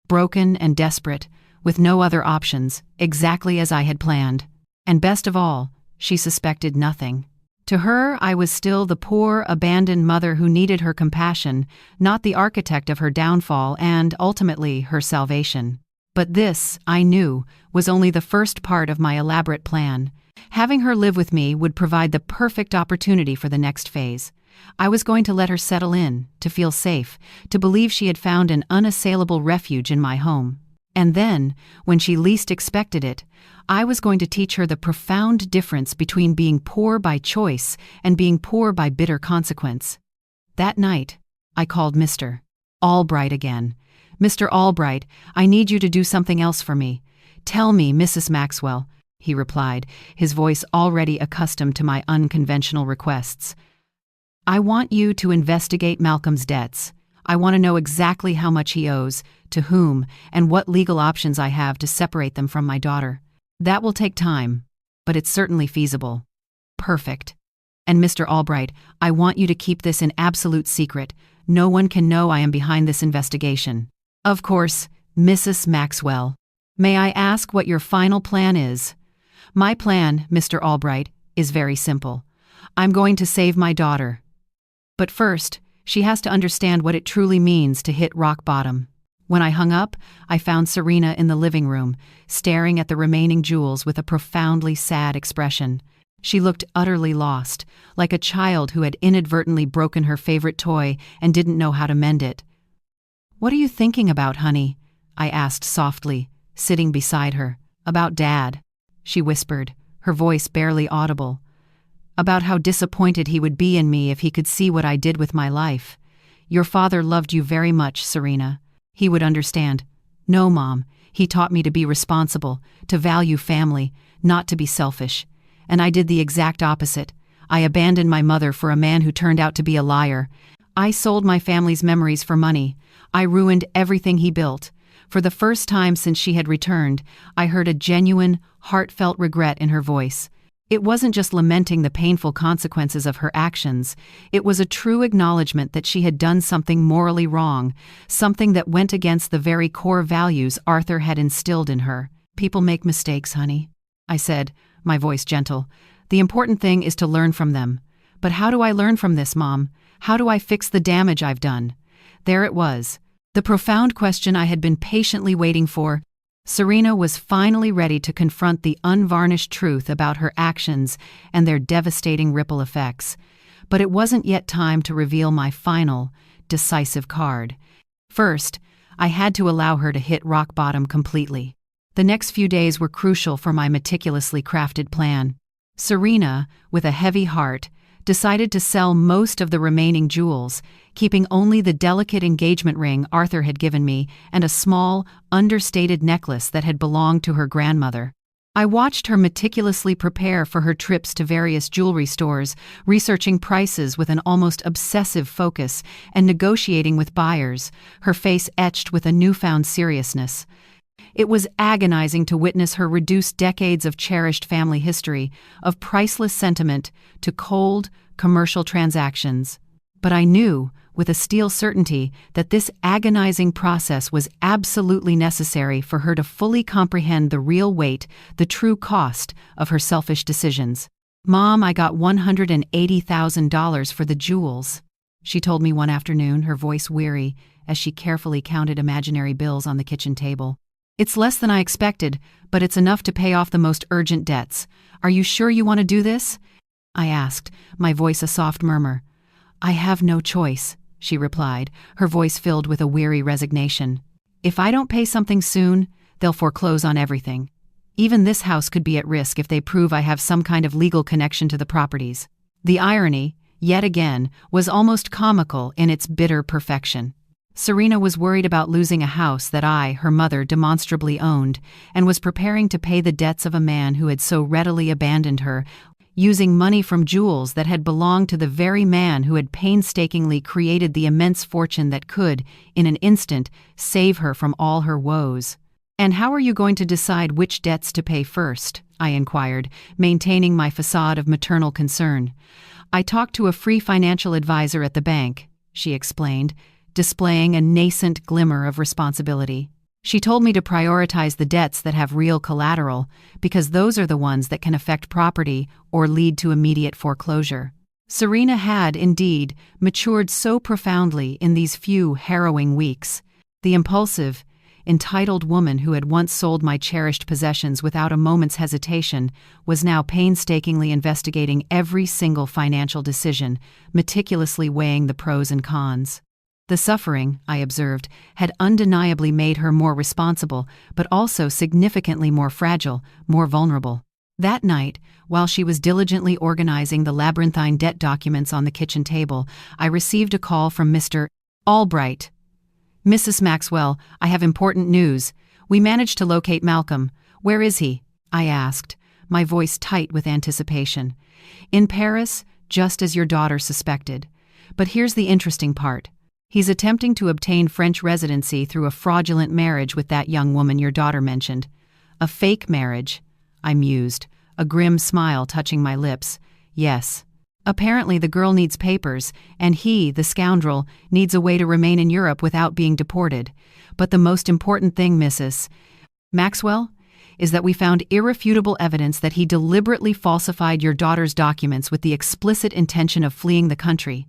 broken and desperate, with no other options, exactly as I had planned. And best of all, she suspected nothing. To her, I was still the poor, abandoned mother who needed her compassion, not the architect of her downfall and, ultimately, her salvation. But this, I knew, was only the first part of my elaborate plan. Having her live with me would provide the perfect opportunity for the next phase. I was going to let her settle in, to feel safe, to believe she had found an unassailable refuge in my home. And then, when she least expected it, I was going to teach her the profound difference between being poor by choice and being poor by bitter consequence. That night, I called Mr. Albright again. "Mr. Albright, I need you to do something else for me." "Tell me, Mrs. Maxwell," he replied, his voice already accustomed to my unconventional requests. "I want you to investigate Malcolm's debts. I want to know exactly how much he owes, to whom, and what legal options I have to separate them from my daughter. That will take time, but it's certainly feasible." "Perfect. And Mr. Albright, I want you to keep this an absolute secret. No one can know I am behind this investigation." "Of course, Mrs. Maxwell. May I ask what your final plan is?" "My plan, Mr. Albright, is very simple. I'm going to save my daughter. But first, she has to understand what it truly means to hit rock bottom." When I hung up, I found Serena in the living room, staring at the remaining jewels with a profoundly sad expression. She looked utterly lost, like a child who had inadvertently broken her favorite toy and didn't know how to mend it. "What are you thinking about, honey?" I asked softly, sitting beside her. "About Dad," she whispered, her voice barely audible. "About how disappointed he would be in me if he could see what I did with my life. Your father loved you very much, Serena. He would understand." "No, Mom. He taught me to be responsible, to value family, not to be selfish. And I did the exact opposite. I abandoned my mother for a man who turned out to be a liar. I sold my family's memories for money. I ruined everything he built." For the first time since she had returned, I heard a genuine, heartfelt regret in her voice. It wasn't just lamenting the painful consequences of her actions. It was a true acknowledgement that she had done something morally wrong, something that went against the very core values Arthur had instilled in her. "People make mistakes, honey," I said, my voice gentle. "The important thing is to learn from them." "But how do I learn from this, Mom? How do I fix the damage I've done?" There it was, the profound question I had been patiently waiting for. Serena was finally ready to confront the unvarnished truth about her actions and their devastating ripple effects. But it wasn't yet time to reveal my final, decisive card. First, I had to allow her to hit rock bottom completely. The next few days were crucial for my meticulously crafted plan. Serena, with a heavy heart, decided to sell most of the remaining jewels, keeping only the delicate engagement ring Arthur had given me and a small, understated necklace that had belonged to her grandmother. I watched her meticulously prepare for her trips to various jewelry stores, researching prices with an almost obsessive focus and negotiating with buyers, her face etched with a newfound seriousness. It was agonizing to witness her reduce decades of cherished family history, of priceless sentiment, to cold, commercial transactions. But I knew, with a steel certainty, that this agonizing process was absolutely necessary for her to fully comprehend the real weight, the true cost, of her selfish decisions. "Mom, I got $180,000 for the jewels," she told me one afternoon, her voice weary, as she carefully counted imaginary bills on the kitchen table. "It's less than I expected, but it's enough to pay off the most urgent debts. Are you sure you want to do this?" I asked, my voice a soft murmur. "I have no choice," she replied, her voice filled with a weary resignation. "If I don't pay something soon, they'll foreclose on everything. Even this house could be at risk if they prove I have some kind of legal connection to the properties." The irony, yet again, was almost comical in its bitter perfection. Serena was worried about losing a house that I, her mother, demonstrably owned, and was preparing to pay the debts of a man who had so readily abandoned her, using money from jewels that had belonged to the very man who had painstakingly created the immense fortune that could, in an instant, save her from all her woes. "And how are you going to decide which debts to pay first?" I inquired, maintaining my facade of maternal concern. "I talked to a free financial advisor at the bank," she explained, displaying a nascent glimmer of responsibility. "She told me to prioritize the debts that have real collateral, because those are the ones that can affect property or lead to immediate foreclosure." Serena had, indeed, matured so profoundly in these few harrowing weeks. The impulsive, entitled woman who had once sold my cherished possessions without a moment's hesitation was now painstakingly investigating every single financial decision, meticulously weighing the pros and cons. The suffering, I observed, had undeniably made her more responsible, but also significantly more fragile, more vulnerable. That night, while she was diligently organizing the labyrinthine debt documents on the kitchen table, I received a call from Mr. Albright. "Mrs. Maxwell, I have important news. We managed to locate Malcolm. Where is he?" I asked, my voice tight with anticipation. "In Paris, just as your daughter suspected. But here's the interesting part. He's attempting to obtain French residency through a fraudulent marriage with that young woman your daughter mentioned." "A fake marriage," I mused, a grim smile touching my lips. "Yes. Apparently the girl needs papers, and he, the scoundrel, needs a way to remain in Europe without being deported. But the most important thing, Mrs. Maxwell, is that we found irrefutable evidence that he deliberately falsified your daughter's documents with the explicit intention of fleeing the country.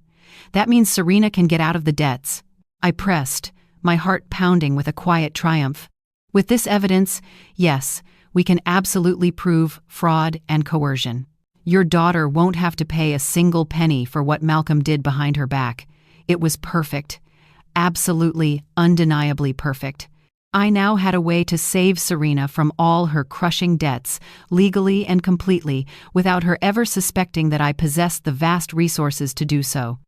That means Serena can get out of the debts." I pressed, my heart pounding with a quiet triumph. "With this evidence, yes, we can absolutely prove fraud and coercion. Your daughter won't have to pay a single penny for what Malcolm did behind her back. It was perfect. Absolutely, undeniably perfect. I now had a way to save Serena from all her crushing debts, legally and completely, without her ever suspecting that I possessed the vast resources to do so.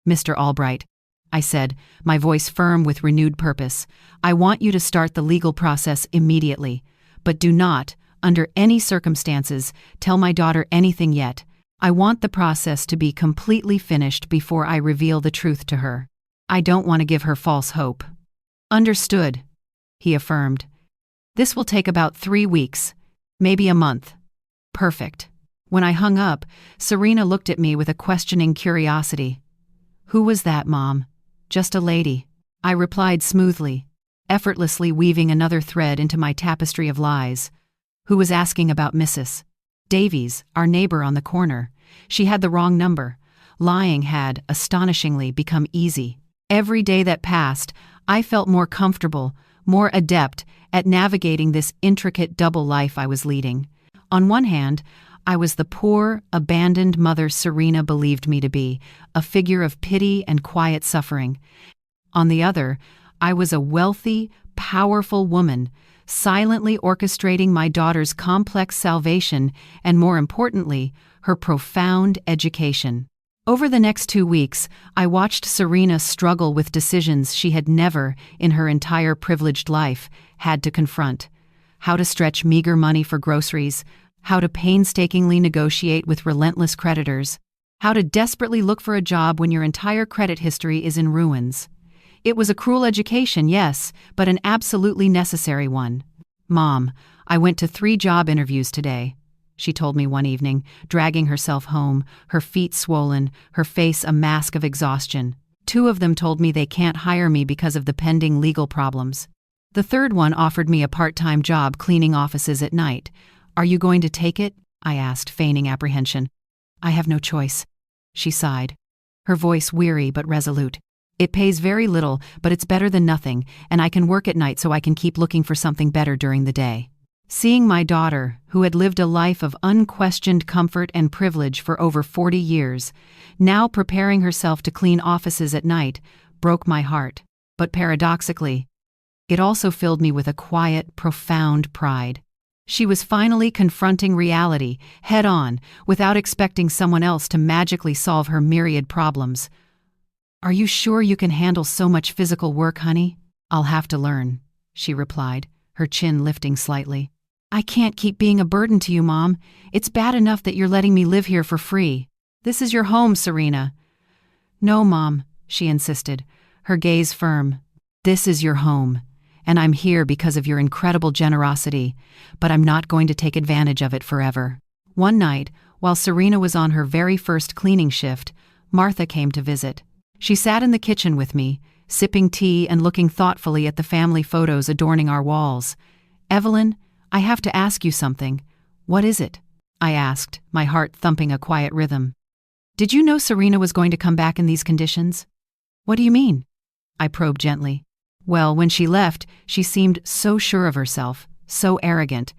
Mr. Albright," I said, my voice firm with renewed purpose, "I want you to start the legal process immediately. But do not, under any circumstances, tell my daughter anything yet. I want the process to be completely finished before I reveal the truth to her. I don't want to give her false hope." "Understood," he affirmed. "This will take about 3 weeks, maybe a month." "Perfect." When I hung up, Serena looked at me with a questioning curiosity. "Who was that, Mom?" "Just a lady," I replied smoothly, effortlessly weaving another thread into my tapestry of lies. "Who was asking about Mrs. Davies, our neighbor on the corner. She had the wrong number. Lying had, astonishingly, become easy. Every day that passed, I felt more comfortable, more adept at navigating this intricate double life I was leading. On one hand, I was the poor, abandoned mother Serena believed me to be, a figure of pity and quiet suffering. On the other, I was a wealthy, powerful woman, silently orchestrating my daughter's complex salvation and, more importantly, her profound education. Over the next 2 weeks, I watched Serena struggle with decisions she had never, in her entire privileged life, had to confront. How to stretch meager money for groceries, how to painstakingly negotiate with relentless creditors, how to desperately look for a job when your entire credit history is in ruins. It was a cruel education, yes, but an absolutely necessary one. "Mom, I went to 3 job interviews today," she told me one evening, dragging herself home, her feet swollen, her face a mask of exhaustion. 2 of them told me they can't hire me because of the pending legal problems. The third one offered me a part-time job cleaning offices at night. "Are you going to take it?" I asked, feigning apprehension. "I have no choice," she sighed, her voice weary but resolute. "It pays very little, but it's better than nothing, and I can work at night so I can keep looking for something better during the day." Seeing my daughter, who had lived a life of unquestioned comfort and privilege for over 40 years, now preparing herself to clean offices at night, broke my heart. But paradoxically, it also filled me with a quiet, profound pride. She was finally confronting reality, head-on, without expecting someone else to magically solve her myriad problems. Are you sure you can handle so much physical work, honey? I'll have to learn, she replied, her chin lifting slightly. I can't keep being a burden to you, Mom. It's bad enough that you're letting me live here for free. This is your home, Serena. No, Mom, she insisted, her gaze firm. This is your home, and I'm here because of your incredible generosity, but I'm not going to take advantage of it forever. One night, while Serena was on her very first cleaning shift, Martha came to visit. She sat in the kitchen with me, sipping tea and looking thoughtfully at the family photos adorning our walls. Evelyn, I have to ask you something. What is it? I asked, my heart thumping a quiet rhythm. Did you know Serena was going to come back in these conditions? What do you mean? I probed gently. Well, when she left, she seemed so sure of herself, so arrogant.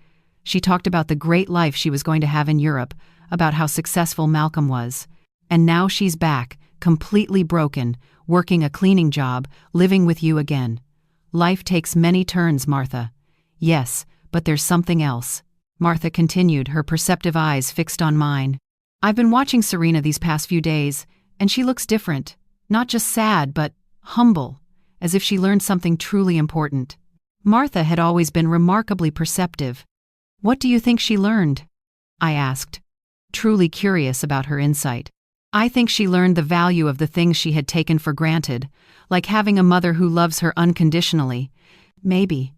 She talked about the great life she was going to have in Europe, about how successful Malcolm was. And now she's back, completely broken, working a cleaning job, living with you again. Life takes many turns, Martha. Yes, but there's something else. Martha continued, her perceptive eyes fixed on mine. I've been watching Serena these past few days, and she looks different. Not just sad, but humble, as if she learned something truly important. Martha had always been remarkably perceptive. What do you think she learned? I asked, truly curious about her insight. I think she learned the value of the things she had taken for granted, like having a mother who loves her unconditionally. Maybe.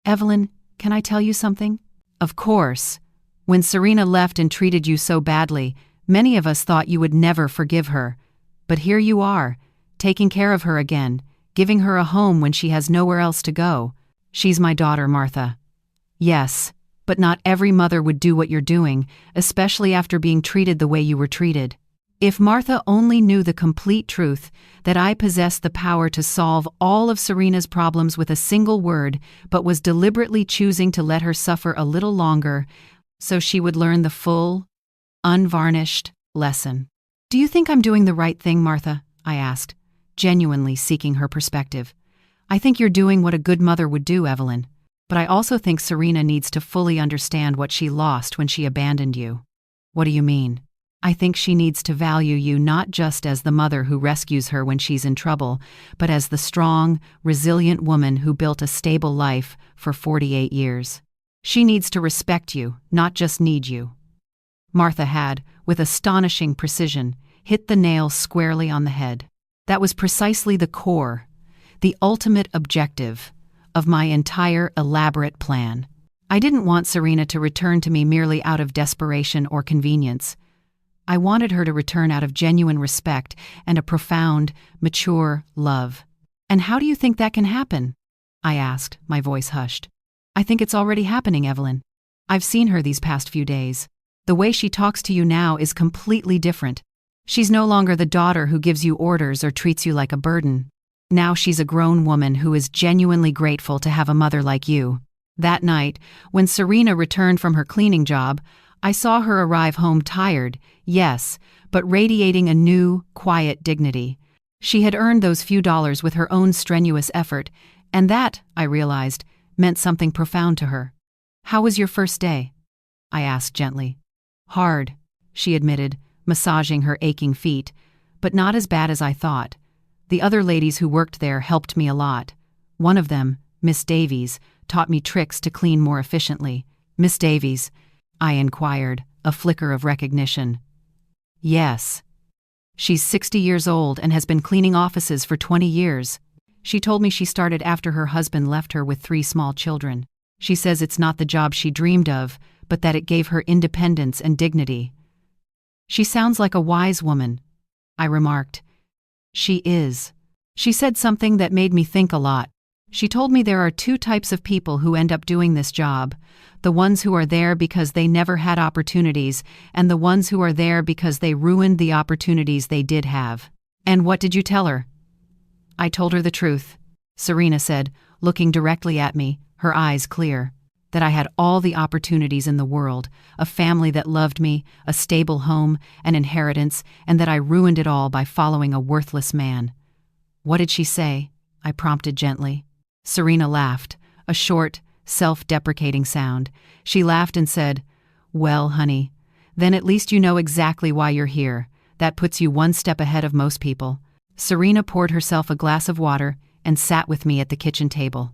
Evelyn, can I tell you something? Of course. When Serena left and treated you so badly, many of us thought you would never forgive her. But here you are, taking care of her again, giving her a home when she has nowhere else to go. She's my daughter, Martha. Yes, but not every mother would do what you're doing, especially after being treated the way you were treated. If Martha only knew the complete truth, that I possessed the power to solve all of Serena's problems with a single word, but was deliberately choosing to let her suffer a little longer, so she would learn the full, unvarnished lesson. Do you think I'm doing the right thing, Martha? I asked, genuinely seeking her perspective. I think you're doing what a good mother would do, Evelyn. But I also think Serena needs to fully understand what she lost when she abandoned you. What do you mean? I think she needs to value you not just as the mother who rescues her when she's in trouble, but as the strong, resilient woman who built a stable life for 48 years. She needs to respect you, not just need you. Martha had, with astonishing precision, hit the nail squarely on the head. That was precisely the core, the ultimate objective, of my entire elaborate plan. I didn't want Serena to return to me merely out of desperation or convenience. I wanted her to return out of genuine respect and a profound, mature love. And how do you think that can happen? I asked, my voice hushed. I think it's already happening, Evelyn. I've seen her these past few days. The way she talks to you now is completely different. She's no longer the daughter who gives you orders or treats you like a burden. Now she's a grown woman who is genuinely grateful to have a mother like you. That night, when Serena returned from her cleaning job, I saw her arrive home tired, yes, but radiating a new, quiet dignity. She had earned those few dollars with her own strenuous effort, and that, I realized, meant something profound to her. How was your first day? I asked gently. Hard, she admitted, massaging her aching feet, but not as bad as I thought. The other ladies who worked there helped me a lot. One of them, Miss Davies, taught me tricks to clean more efficiently. Miss Davies, I inquired, a flicker of recognition. Yes. She's 60 years old and has been cleaning offices for 20 years. She told me she started after her husband left her with 3 small children. She says it's not the job she dreamed of, but that it gave her independence and dignity. She sounds like a wise woman, I remarked. She is. She said something that made me think a lot. She told me there are 2 types of people who end up doing this job, the ones who are there because they never had opportunities, and the ones who are there because they ruined the opportunities they did have. And what did you tell her? I told her the truth, Serena said, looking directly at me, her eyes clear. That I had all the opportunities in the world, a family that loved me, a stable home, an inheritance, and that I ruined it all by following a worthless man. What did she say? I prompted gently. Serena laughed, a short, self-deprecating sound. She laughed and said, Well, honey, then at least you know exactly why you're here. That puts you one step ahead of most people. Serena poured herself a glass of water and sat with me at the kitchen table.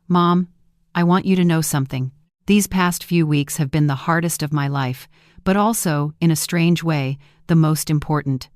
"Mom, I want you to know something. These past few weeks have been the hardest of my life, but also, in a strange way, the most important."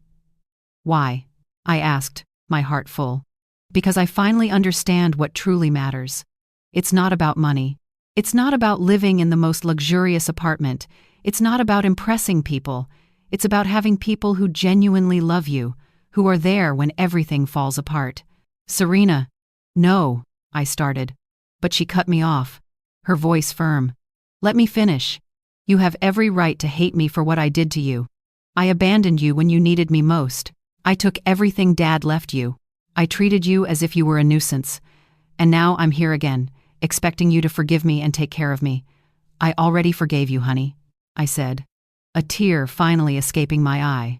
"Why?" I asked, my heart full. "Because I finally understand what truly matters. It's not about money. It's not about living in the most luxurious apartment. It's not about impressing people. It's about having people who genuinely love you, who are there when everything falls apart." "Serena." "No," I started. But she cut me off, her voice firm. "Let me finish. You have every right to hate me for what I did to you. I abandoned you when you needed me most. I took everything Dad left you. I treated you as if you were a nuisance. And now I'm here again, expecting you to forgive me and take care of me. I already forgave you, honey," I said, a tear finally escaping my eye.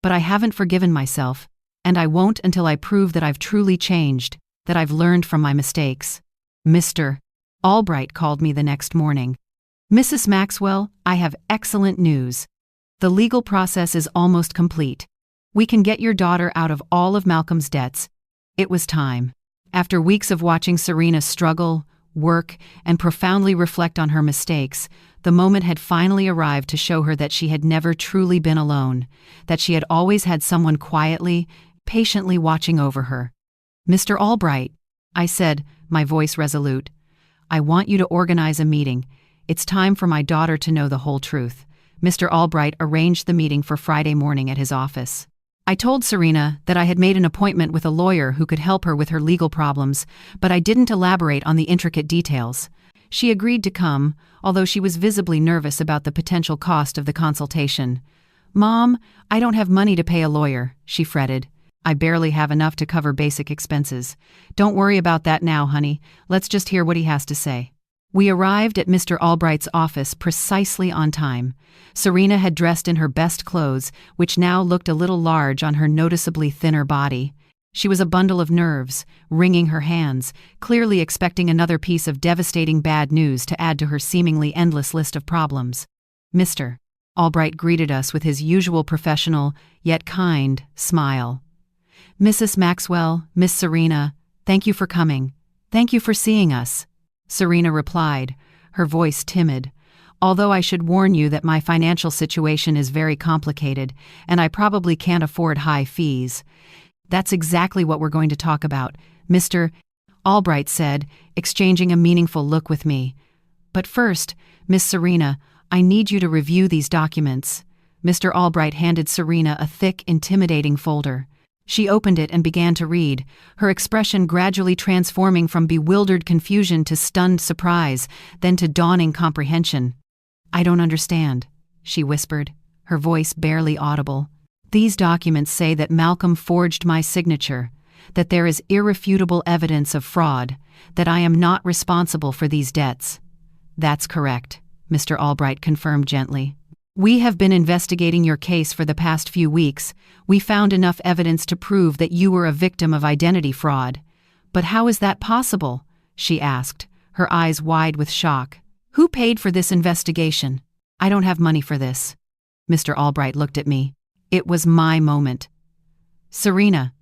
"But I haven't forgiven myself, and I won't until I prove that I've truly changed, that I've learned from my mistakes." Mr. Albright called me the next morning. "Mrs. Maxwell, I have excellent news. The legal process is almost complete. We can get your daughter out of all of Malcolm's debts." It was time. After weeks of watching Serena struggle, work, and profoundly reflect on her mistakes, the moment had finally arrived to show her that she had never truly been alone, that she had always had someone quietly, patiently watching over her. "Mr. Albright," I said, my voice resolute, "I want you to organize a meeting. It's time for my daughter to know the whole truth." Mr. Albright arranged the meeting for Friday morning at his office. I told Serena that I had made an appointment with a lawyer who could help her with her legal problems, but I didn't elaborate on the intricate details. She agreed to come, although she was visibly nervous about the potential cost of the consultation. "Mom, I don't have money to pay a lawyer," she fretted. "I barely have enough to cover basic expenses." "Don't worry about that now, honey. Let's just hear what he has to say." We arrived at Mr. Albright's office precisely on time. Serena had dressed in her best clothes, which now looked a little large on her noticeably thinner body. She was a bundle of nerves, wringing her hands, clearly expecting another piece of devastating bad news to add to her seemingly endless list of problems. "Mr. Albright greeted us with his usual professional, yet kind, smile. "Mrs. Maxwell, Miss Serena, thank you for coming. Thank you for seeing us." Serena replied, her voice timid. "Although I should warn you that my financial situation is very complicated, and I probably can't afford high fees." "That's exactly what we're going to talk about," Mr. Albright said, exchanging a meaningful look with me. "But first, Miss Serena, I need you to review these documents." Mr. Albright handed Serena a thick, intimidating folder. She opened it and began to read, her expression gradually transforming from bewildered confusion to stunned surprise, then to dawning comprehension. "I don't understand," she whispered, her voice barely audible. "These documents say that Malcolm forged my signature, that there is irrefutable evidence of fraud, that I am not responsible for these debts." "That's correct," Mr. Albright confirmed gently. "We have been investigating your case for the past few weeks. We found enough evidence to prove that you were a victim of identity fraud." "But how is that possible?" she asked, her eyes wide with shock. "Who paid for this investigation?" "I don't have money for this." Mr. Albright looked at me. It was my moment. "Serena,"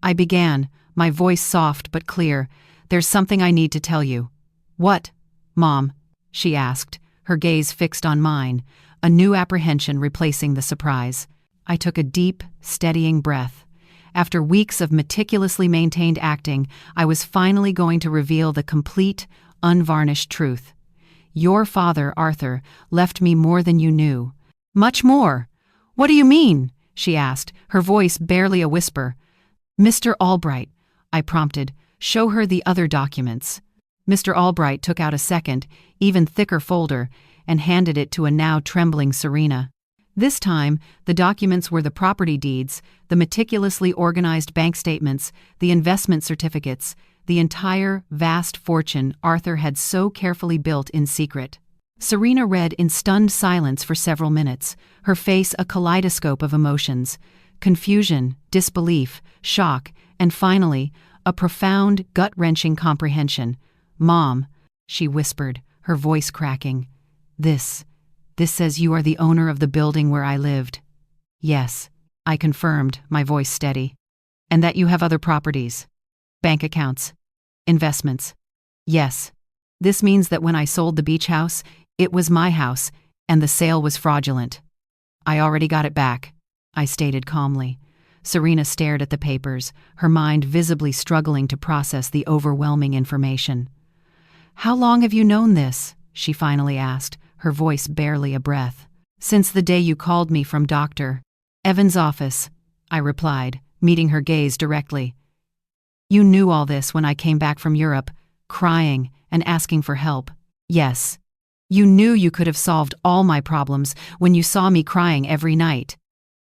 I began, my voice soft but clear, "there's something I need to tell you." "What, Mom?" she asked, her gaze fixed on mine, a new apprehension replacing the surprise. I took a deep, steadying breath. After weeks of meticulously maintained acting, I was finally going to reveal the complete, unvarnished truth. "Your father, Arthur, left me more than you knew." "Much more? What do you mean?" she asked, her voice barely a whisper. "Mr. Albright," I prompted, "show her the other documents." Mr. Albright took out a second, even thicker folder, and handed it to a now trembling Serena. This time, the documents were the property deeds, the meticulously organized bank statements, the investment certificates, the entire, vast fortune Arthur had so carefully built in secret. Serena read in stunned silence for several minutes, her face a kaleidoscope of emotions: confusion, disbelief, shock, and finally, a profound, gut-wrenching comprehension. "Mom," she whispered, her voice cracking, This says you are the owner of the building where I lived." "Yes," I confirmed, my voice steady. And that you have other properties. Bank accounts. Investments. Yes. This means that when I sold the beach house, it was my house, and the sale was fraudulent. I already got it back, I stated calmly. Serena stared at the papers, her mind visibly struggling to process the overwhelming information. How long have you known this? She finally asked, her voice barely a breath. Since the day you called me from Dr. Evans' office, I replied, meeting her gaze directly. You knew all this when I came back from Europe, crying and asking for help. Yes. You knew you could have solved all my problems when you saw me crying every night.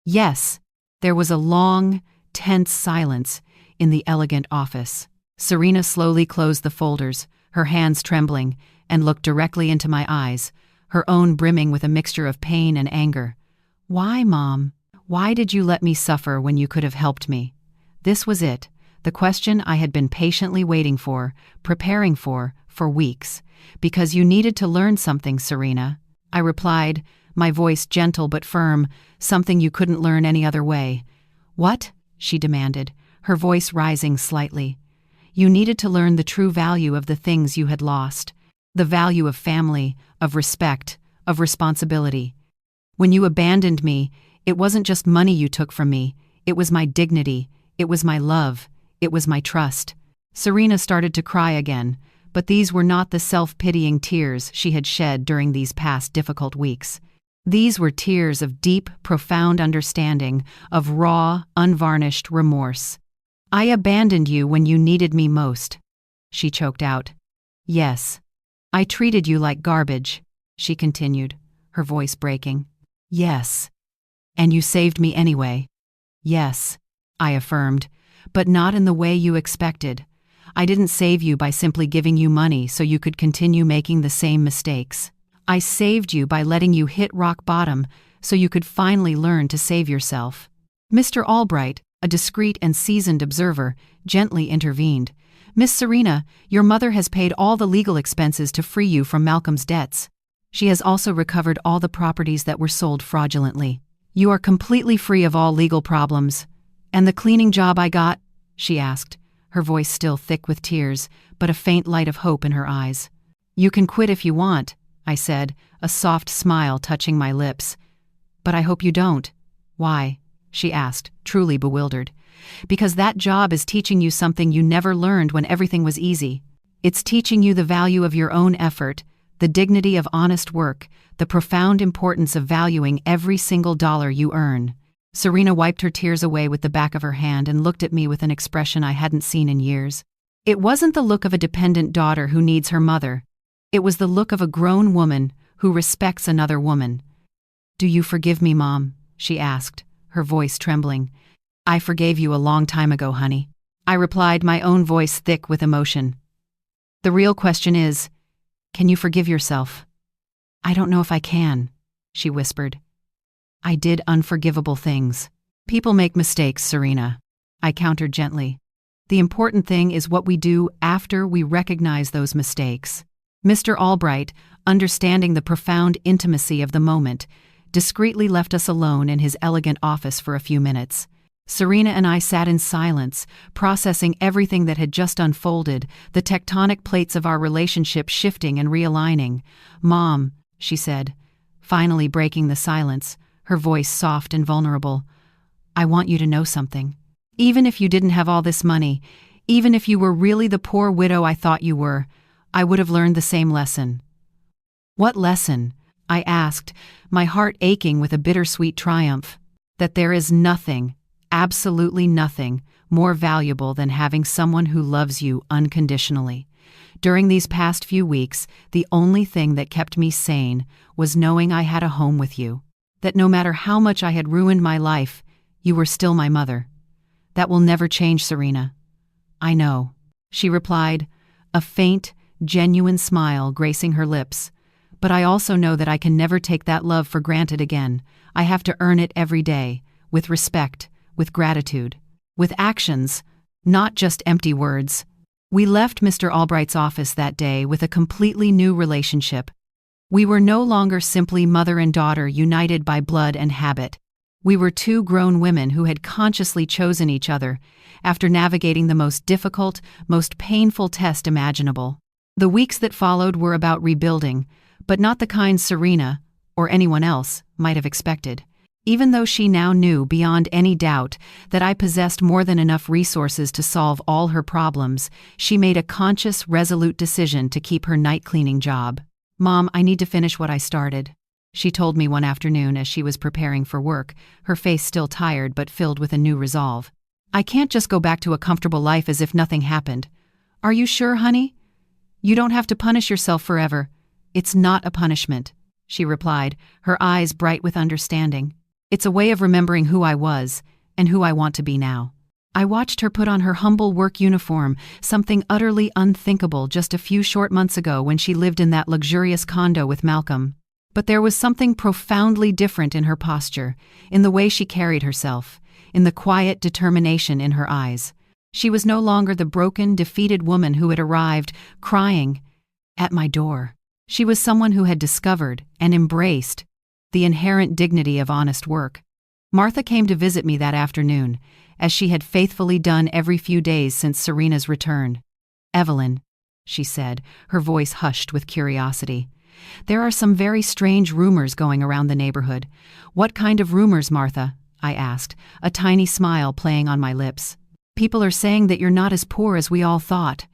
Yes. There was a long, tense silence in the elegant office. Serena slowly closed the folders, her hands trembling, and looked directly into my eyes, her own brimming with a mixture of pain and anger. Why, Mom? Why did you let me suffer when you could have helped me? This was it, the question I had been patiently waiting for, preparing for weeks. Because you needed to learn something, Serena. I replied, my voice gentle but firm, something you couldn't learn any other way. What? She demanded, her voice rising slightly. You needed to learn the true value of the things you had lost. The value of family, of respect, of responsibility. When you abandoned me, it wasn't just money you took from me, it was my dignity, it was my love, it was my trust. Serena started to cry again, but these were not the self-pitying tears she had shed during these past difficult weeks. These were tears of deep, profound understanding, of raw, unvarnished remorse. I abandoned you when you needed me most, she choked out. Yes. I treated you like garbage, she continued, her voice breaking. Yes. And you saved me anyway. Yes, I affirmed, but not in the way you expected. I didn't save you by simply giving you money so you could continue making the same mistakes. I saved you by letting you hit rock bottom so you could finally learn to save yourself. Mr. Albright, a discreet and seasoned observer, gently intervened. Miss Serena, your mother has paid all the legal expenses to free you from Malcolm's debts. She has also recovered all the properties that were sold fraudulently. You are completely free of all legal problems. And the cleaning job I got? She asked, her voice still thick with tears, but a faint light of hope in her eyes. You can quit if you want, I said, a soft smile touching my lips. But I hope you don't. Why? She asked, truly bewildered. Because that job is teaching you something you never learned when everything was easy. It's teaching you the value of your own effort, the dignity of honest work, the profound importance of valuing every single dollar you earn. Serena wiped her tears away with the back of her hand and looked at me with an expression I hadn't seen in years. It wasn't the look of a dependent daughter who needs her mother. It was the look of a grown woman who respects another woman. Do you forgive me, Mom? She asked, her voice trembling. I forgave you a long time ago, honey. I replied, my own voice thick with emotion. The real question is, can you forgive yourself? I don't know if I can, she whispered. I did unforgivable things. People make mistakes, Serena, I countered gently. The important thing is what we do after we recognize those mistakes. Mr. Albright, understanding the profound intimacy of the moment, discreetly left us alone in his elegant office for a few minutes. Serena and I sat in silence, processing everything that had just unfolded, the tectonic plates of our relationship shifting and realigning. Mom, she said, finally breaking the silence, her voice soft and vulnerable. I want you to know something. Even if you didn't have all this money, even if you were really the poor widow I thought you were, I would have learned the same lesson. What lesson? I asked, my heart aching with a bittersweet triumph. That there is nothing, absolutely nothing, more valuable than having someone who loves you unconditionally. During these past few weeks, the only thing that kept me sane was knowing I had a home with you. That no matter how much I had ruined my life, you were still my mother. That will never change, Serena. I know, she replied, a faint, genuine smile gracing her lips. But I also know that I can never take that love for granted again. I have to earn it every day, with respect, with gratitude, with actions, not just empty words. We left Mr. Albright's office that day with a completely new relationship. We were no longer simply mother and daughter united by blood and habit. We were two grown women who had consciously chosen each other after navigating the most difficult, most painful test imaginable. The weeks that followed were about rebuilding, but not the kind Serena, or anyone else, might have expected. Even though she now knew beyond any doubt that I possessed more than enough resources to solve all her problems, she made a conscious, resolute decision to keep her night-cleaning job. "Mom, I need to finish what I started," she told me one afternoon as she was preparing for work, her face still tired but filled with a new resolve. "I can't just go back to a comfortable life as if nothing happened." "Are you sure, honey? You don't have to punish yourself forever." "It's not a punishment," she replied, her eyes bright with understanding. "It's a way of remembering who I was and who I want to be now." I watched her put on her humble work uniform, something utterly unthinkable just a few short months ago when she lived in that luxurious condo with Malcolm. But there was something profoundly different in her posture, in the way she carried herself, in the quiet determination in her eyes. She was no longer the broken, defeated woman who had arrived, crying, at my door. She was someone who had discovered and embraced the inherent dignity of honest work. Martha came to visit me that afternoon, as she had faithfully done every few days since Serena's return. "Evelyn," she said, her voice hushed with curiosity, "there are some very strange rumors going around the neighborhood." "What kind of rumors, Martha?" I asked, a tiny smile playing on my lips. "People are saying that you're not as poor as we all thought.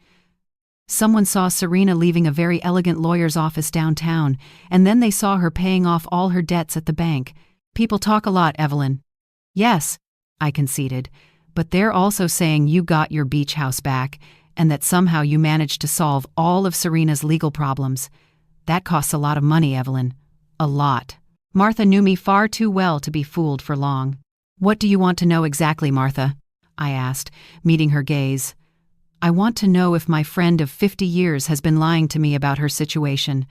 Someone saw Serena leaving a very elegant lawyer's office downtown, and then they saw her paying off all her debts at the bank. People talk a lot, Evelyn." "Yes," I conceded, "but they're also saying you got your beach house back, and that somehow you managed to solve all of Serena's legal problems. That costs a lot of money, Evelyn. A lot." Martha knew me far too well to be fooled for long. "What do you want to know exactly, Martha?" I asked, meeting her gaze. "I want to know if my friend of 50 years has been lying to me about her situation."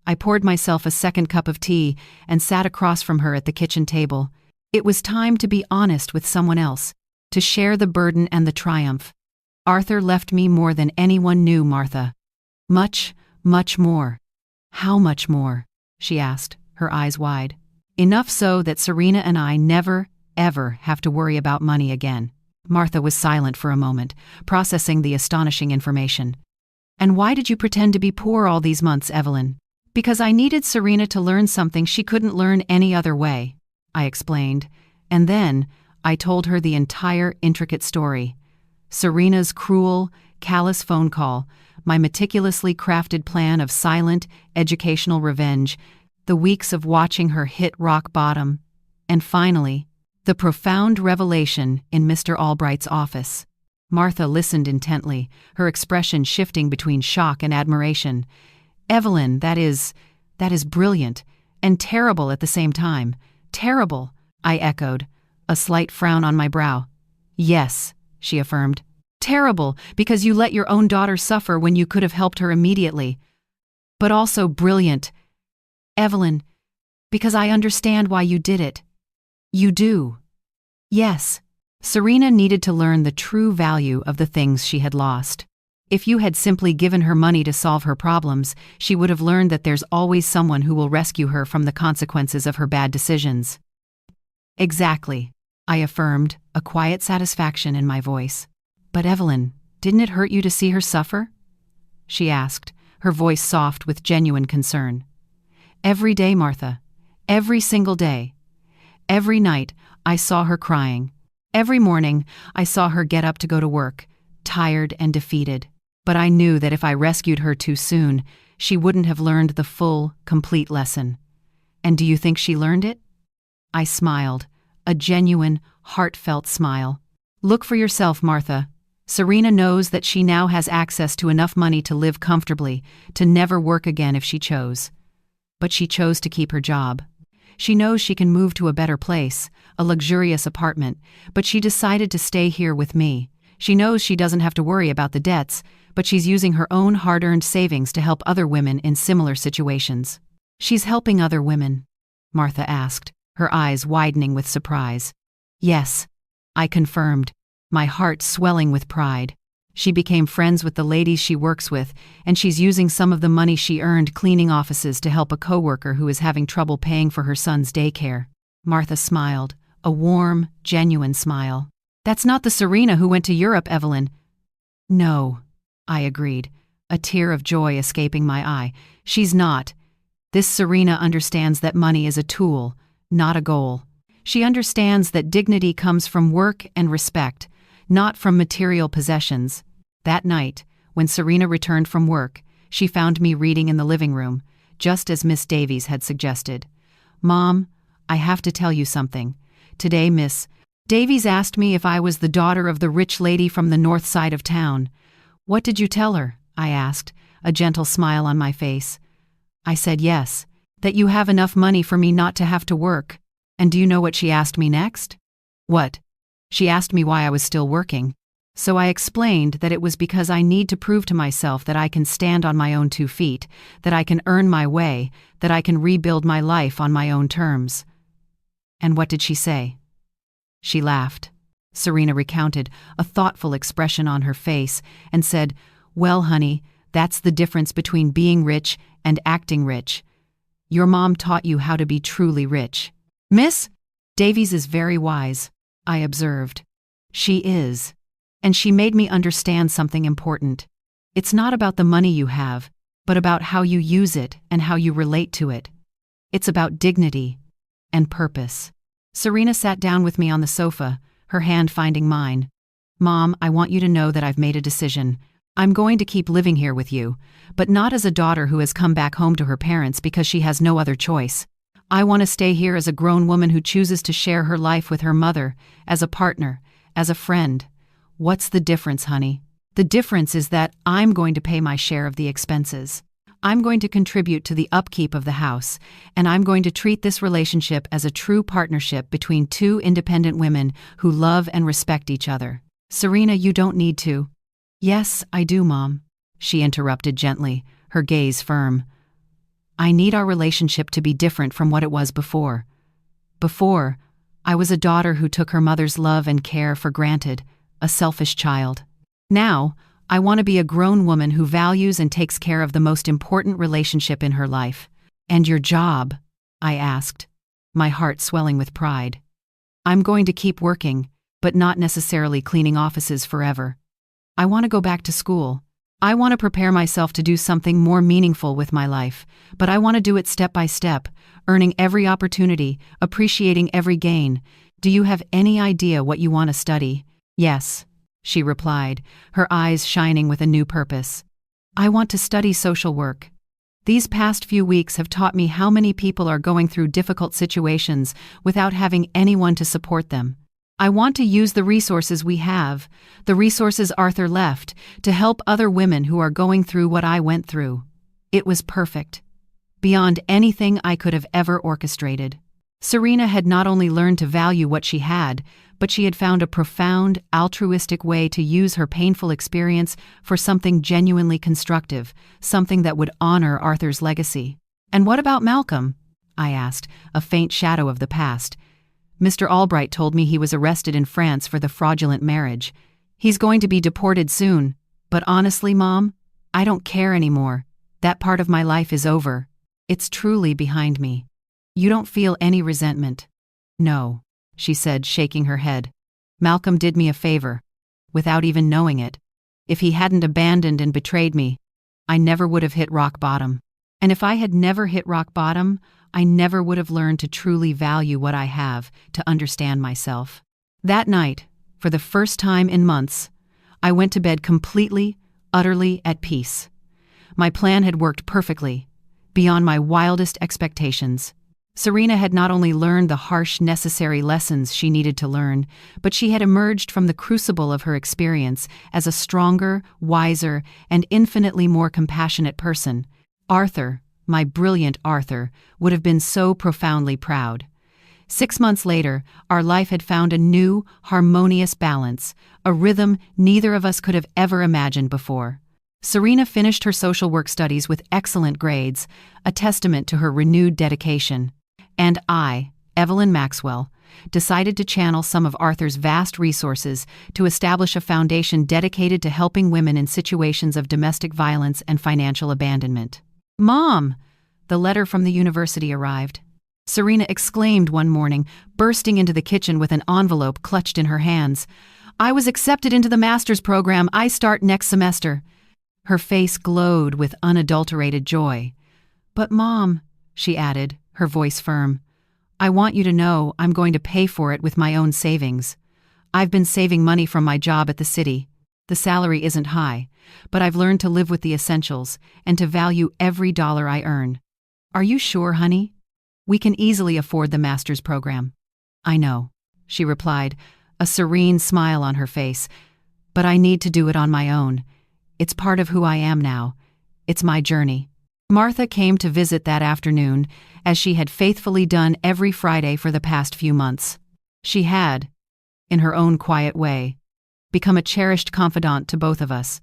I poured myself a second cup of tea and sat across from her at the kitchen table. It was time to be honest with someone else, to share the burden and the triumph. "Arthur left me more than anyone knew, Martha. Much, much more." "How much more?" she asked, her eyes wide. "Enough so that Serena and I never, ever have to worry about money again." Martha was silent for a moment, processing the astonishing information. "And why did you pretend to be poor all these months, Evelyn?" "Because I needed Serena to learn something she couldn't learn any other way," I explained, and then I told her the entire intricate story. Serena's cruel, callous phone call, my meticulously crafted plan of silent, educational revenge, the weeks of watching her hit rock bottom, and finally, the profound revelation in Mr. Albright's office. Martha listened intently, her expression shifting between shock and admiration. "Evelyn, that is brilliant, and terrible at the same time." "Terrible," I echoed, a slight frown on my brow. "Yes," she affirmed. "Terrible, because you let your own daughter suffer when you could have helped her immediately. But also brilliant, Evelyn, because I understand why you did it." "You do?" "Yes. Serena needed to learn the true value of the things she had lost. If you had simply given her money to solve her problems, she would have learned that there's always someone who will rescue her from the consequences of her bad decisions." "Exactly," I affirmed, a quiet satisfaction in my voice. "But Evelyn, didn't it hurt you to see her suffer?" she asked, her voice soft with genuine concern. "Every day, Martha. Every single day. Every night, I saw her crying. Every morning, I saw her get up to go to work, tired and defeated. But I knew that if I rescued her too soon, she wouldn't have learned the full, complete lesson. And do you think she learned it?" I smiled, a genuine, heartfelt smile. "Look for yourself, Martha. Serena knows that she now has access to enough money to live comfortably, to never work again if she chose. But she chose to keep her job. She knows she can move to a better place, a luxurious apartment, but she decided to stay here with me. She knows she doesn't have to worry about the debts, but she's using her own hard-earned savings to help other women in similar situations." "She's helping other women?" Martha asked, her eyes widening with surprise. "Yes," I confirmed, my heart swelling with pride. "She became friends with the ladies she works with, and she's using some of the money she earned cleaning offices to help a coworker who is having trouble paying for her son's daycare." Martha smiled, a warm, genuine smile. "That's not the Serena who went to Europe, Evelyn." "No," I agreed, a tear of joy escaping my eye. "She's not. This Serena understands that money is a tool, not a goal. She understands that dignity comes from work and respect, not from material possessions." That night, when Serena returned from work, she found me reading in the living room, just as Miss Davies had suggested. "Mom, I have to tell you something. Today Miss Davies asked me if I was the daughter of the rich lady from the north side of town." "What did you tell her?" I asked, a gentle smile on my face. "I said yes, that you have enough money for me not to have to work." And do you know what she asked me next? "What?" "She asked me why I was still working. So I explained that it was because I need to prove to myself that I can stand on my own 2 feet, that I can earn my way, that I can rebuild my life on my own terms." "And what did she say?" "She laughed." Serena recounted, a thoughtful expression on her face, and said, "Well, honey, that's the difference between being rich and acting rich. Your mom taught you how to be truly rich." "Miss Davies is very wise," I observed. "She is. And she made me understand something important. It's not about the money you have, but about how you use it and how you relate to it. It's about dignity and purpose." Serena sat down with me on the sofa, her hand finding mine. "Mom, I want you to know that I've made a decision. I'm going to keep living here with you, but not as a daughter who has come back home to her parents because she has no other choice. I want to stay here as a grown woman who chooses to share her life with her mother, as a partner, as a friend." "What's the difference, honey?" "The difference is that I'm going to pay my share of the expenses. I'm going to contribute to the upkeep of the house, and I'm going to treat this relationship as a true partnership between 2 independent women who love and respect each other." "Serena, you don't need to." "Yes, I do, Mom," she interrupted gently, her gaze firm. "I need our relationship to be different from what it was before. Before, I was a daughter who took her mother's love and care for granted, a selfish child. Now, I want to be a grown woman who values and takes care of the most important relationship in her life." "And your job?" I asked, my heart swelling with pride. "I'm going to keep working, but not necessarily cleaning offices forever. I want to go back to school. I want to prepare myself to do something more meaningful with my life, but I want to do it step by step, earning every opportunity, appreciating every gain. Do you have any idea what you want to study?" "Yes," she replied, her eyes shining with a new purpose. "I want to study social work. These past few weeks have taught me how many people are going through difficult situations without having anyone to support them. I want to use the resources we have, the resources Arthur left, to help other women who are going through what I went through." It was perfect, beyond anything I could have ever orchestrated. Serena had not only learned to value what she had, but she had found a profound, altruistic way to use her painful experience for something genuinely constructive, something that would honor Arthur's legacy. "And what about Malcolm?" I asked, a faint shadow of the past. "Mr. Albright told me he was arrested in France for the fraudulent marriage. He's going to be deported soon. But honestly, Mom, I don't care anymore. That part of my life is over. It's truly behind me." "You don't feel any resentment?" "No," she said, shaking her head. "Malcolm did me a favor, without even knowing it. If he hadn't abandoned and betrayed me, I never would have hit rock bottom. And if I had never hit rock bottom, I never would have learned to truly value what I have, to understand myself." That night, for the first time in months, I went to bed completely, utterly at peace. My plan had worked perfectly, beyond my wildest expectations. Serena had not only learned the harsh, necessary lessons she needed to learn, but she had emerged from the crucible of her experience as a stronger, wiser, and infinitely more compassionate person. Arthur, my brilliant Arthur, would have been so profoundly proud. 6 months later, our life had found a new, harmonious balance, a rhythm neither of us could have ever imagined before. Serena finished her social work studies with excellent grades, a testament to her renewed dedication. And I, Evelyn Maxwell, decided to channel some of Arthur's vast resources to establish a foundation dedicated to helping women in situations of domestic violence and financial abandonment. "Mom!" The letter from the university arrived. Serena exclaimed one morning, bursting into the kitchen with an envelope clutched in her hands. "I was accepted into the master's program. I start next semester." Her face glowed with unadulterated joy. "But Mom," she added, her voice firm, "I want you to know I'm going to pay for it with my own savings. I've been saving money from my job at the city. The salary isn't high, but I've learned to live with the essentials and to value every dollar I earn." "Are you sure, honey? We can easily afford the master's program." "I know," she replied, a serene smile on her face, "but I need to do it on my own. It's part of who I am now. It's my journey." Martha came to visit that afternoon, as she had faithfully done every Friday for the past few months. She had, in her own quiet way, become a cherished confidant to both of us,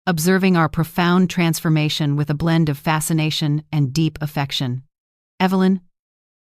observing our profound transformation with a blend of fascination and deep affection. "Evelyn,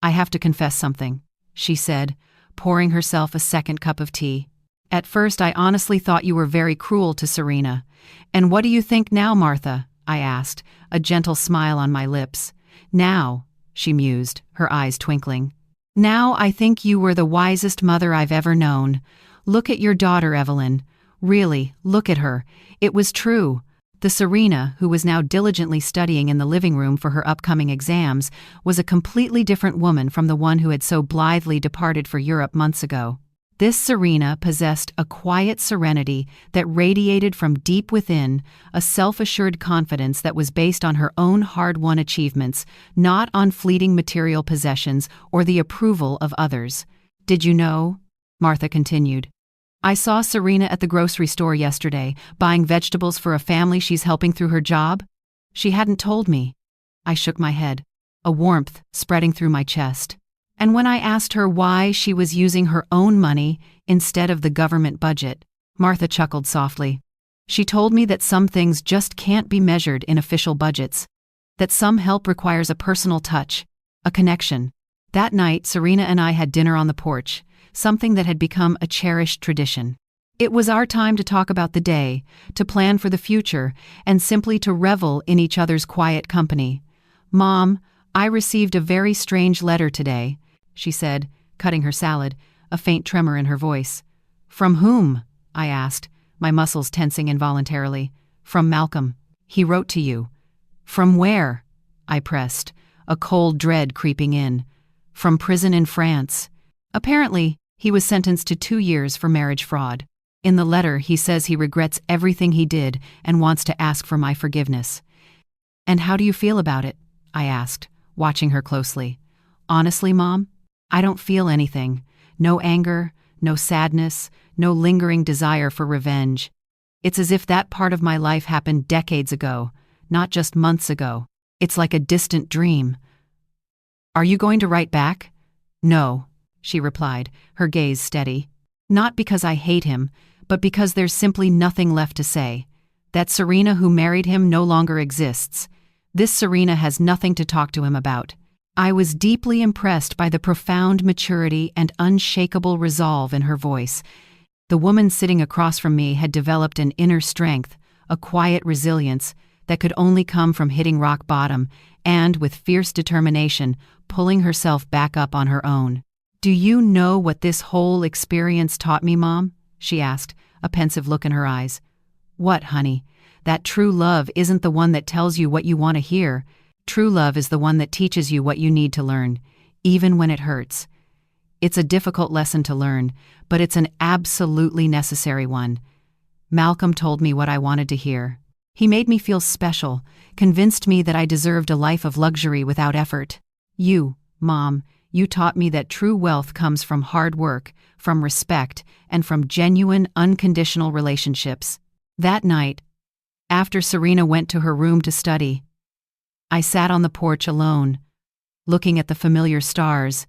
I have to confess something," she said, pouring herself a second cup of tea. "At first I honestly thought you were very cruel to Serena." "And what do you think now, Martha?" I asked, a gentle smile on my lips. "Now," she mused, her eyes twinkling, "now I think you were the wisest mother I've ever known. Look at your daughter, Evelyn. Really, look at her. It was true." The Serena, who was now diligently studying in the living room for her upcoming exams, was a completely different woman from the one who had so blithely departed for Europe months ago. This Serena possessed a quiet serenity that radiated from deep within, a self-assured confidence that was based on her own hard-won achievements, not on fleeting material possessions or the approval of others. "Did you know?" Martha continued. "I saw Serena at the grocery store yesterday, buying vegetables for a family she's helping through her job. She hadn't told me." I shook my head, a warmth spreading through my chest. And when I asked her why she was using her own money instead of the government budget, Martha chuckled softly. "She told me that some things just can't be measured in official budgets, that some help requires a personal touch, a connection." That night, Serena and I had dinner on the porch, something that had become a cherished tradition. It was our time to talk about the day, to plan for the future, and simply to revel in each other's quiet company. "Mom, I received a very strange letter today," she said, cutting her salad, a faint tremor in her voice. "From whom?" I asked, my muscles tensing involuntarily. "From Malcolm. He wrote to you." "From where?" I pressed, a cold dread creeping in. "From prison in France. Apparently, he was sentenced to 2 years for marriage fraud. In the letter, he says he regrets everything he did and wants to ask for my forgiveness." "And how do you feel about it?" I asked, watching her closely. "Honestly, Mom, I don't feel anything. No anger, no sadness, no lingering desire for revenge. It's as if that part of my life happened decades ago, not just months ago. It's like a distant dream." "Are you going to write back?" "No," she replied, her gaze steady. "Not because I hate him, but because there's simply nothing left to say. That Serena who married him no longer exists. This Serena has nothing to talk to him about." I was deeply impressed by the profound maturity and unshakable resolve in her voice. The woman sitting across from me had developed an inner strength, a quiet resilience that could only come from hitting rock bottom and, with fierce determination, pulling herself back up on her own. "Do you know what this whole experience taught me, Mom?" she asked, a pensive look in her eyes. "What, honey? That true love isn't the one that tells you what you want to hear. True love is the one that teaches you what you need to learn, even when it hurts. It's a difficult lesson to learn, but it's an absolutely necessary one. Malcolm told me what I wanted to hear. He made me feel special, convinced me that I deserved a life of luxury without effort. You, Mom, you taught me that true wealth comes from hard work, from respect, and from genuine, unconditional relationships." That night, after Serena went to her room to study, I sat on the porch alone, looking at the familiar stars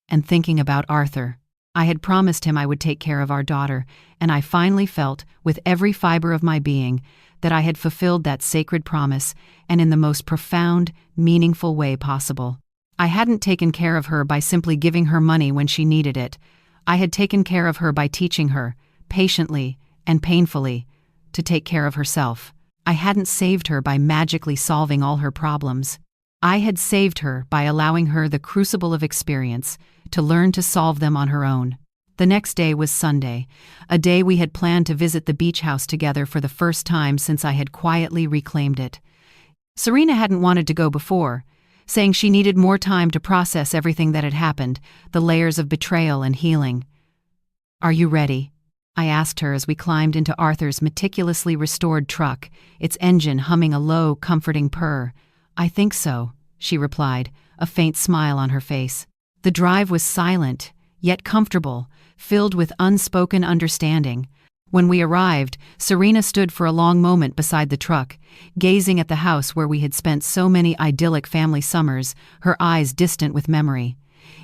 and thinking about Arthur. I had promised him I would take care of our daughter, and I finally felt, with every fiber of my being, that I had fulfilled that sacred promise, and in the most profound, meaningful way possible. I hadn't taken care of her by simply giving her money when she needed it. I had taken care of her by teaching her, patiently and painfully, to take care of herself. I hadn't saved her by magically solving all her problems. I had saved her by allowing her the crucible of experience to learn to solve them on her own. The next day was Sunday, a day we had planned to visit the beach house together for the first time since I had quietly reclaimed it. Serena hadn't wanted to go before, saying she needed more time to process everything that had happened, the layers of betrayal and healing. "Are you ready?" I asked her as we climbed into Arthur's meticulously restored truck, its engine humming a low, comforting purr. "I think so," she replied, a faint smile on her face. The drive was silent, yet comfortable, filled with unspoken understanding. When we arrived, Serena stood for a long moment beside the truck, gazing at the house where we had spent so many idyllic family summers, her eyes distant with memory.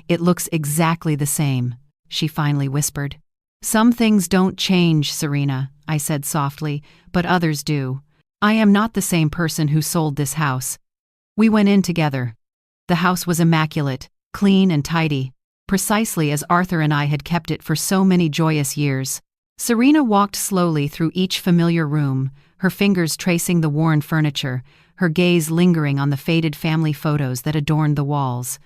"It looks exactly the same," she finally whispered. "Some things don't change, Serena," I said softly, "but others do. I am not the same person who sold this house." We went in together. The house was immaculate, clean and tidy, precisely as Arthur and I had kept it for so many joyous years. Serena walked slowly through each familiar room, her fingers tracing the worn furniture, her gaze lingering on the faded family photos that adorned the walls.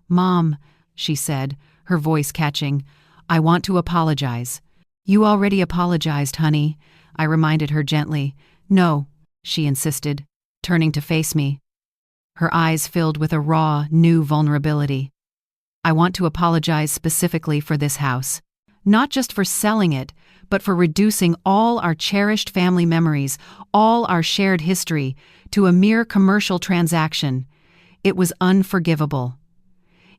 "Mom," she said, her voice catching, "I want to apologize." "You already apologized, honey," I reminded her gently. "No," she insisted, turning to face me. Her eyes filled with a raw, new vulnerability. "I want to apologize specifically for this house. Not just for selling it, but for reducing all our cherished family memories, all our shared history, to a mere commercial transaction. It was unforgivable."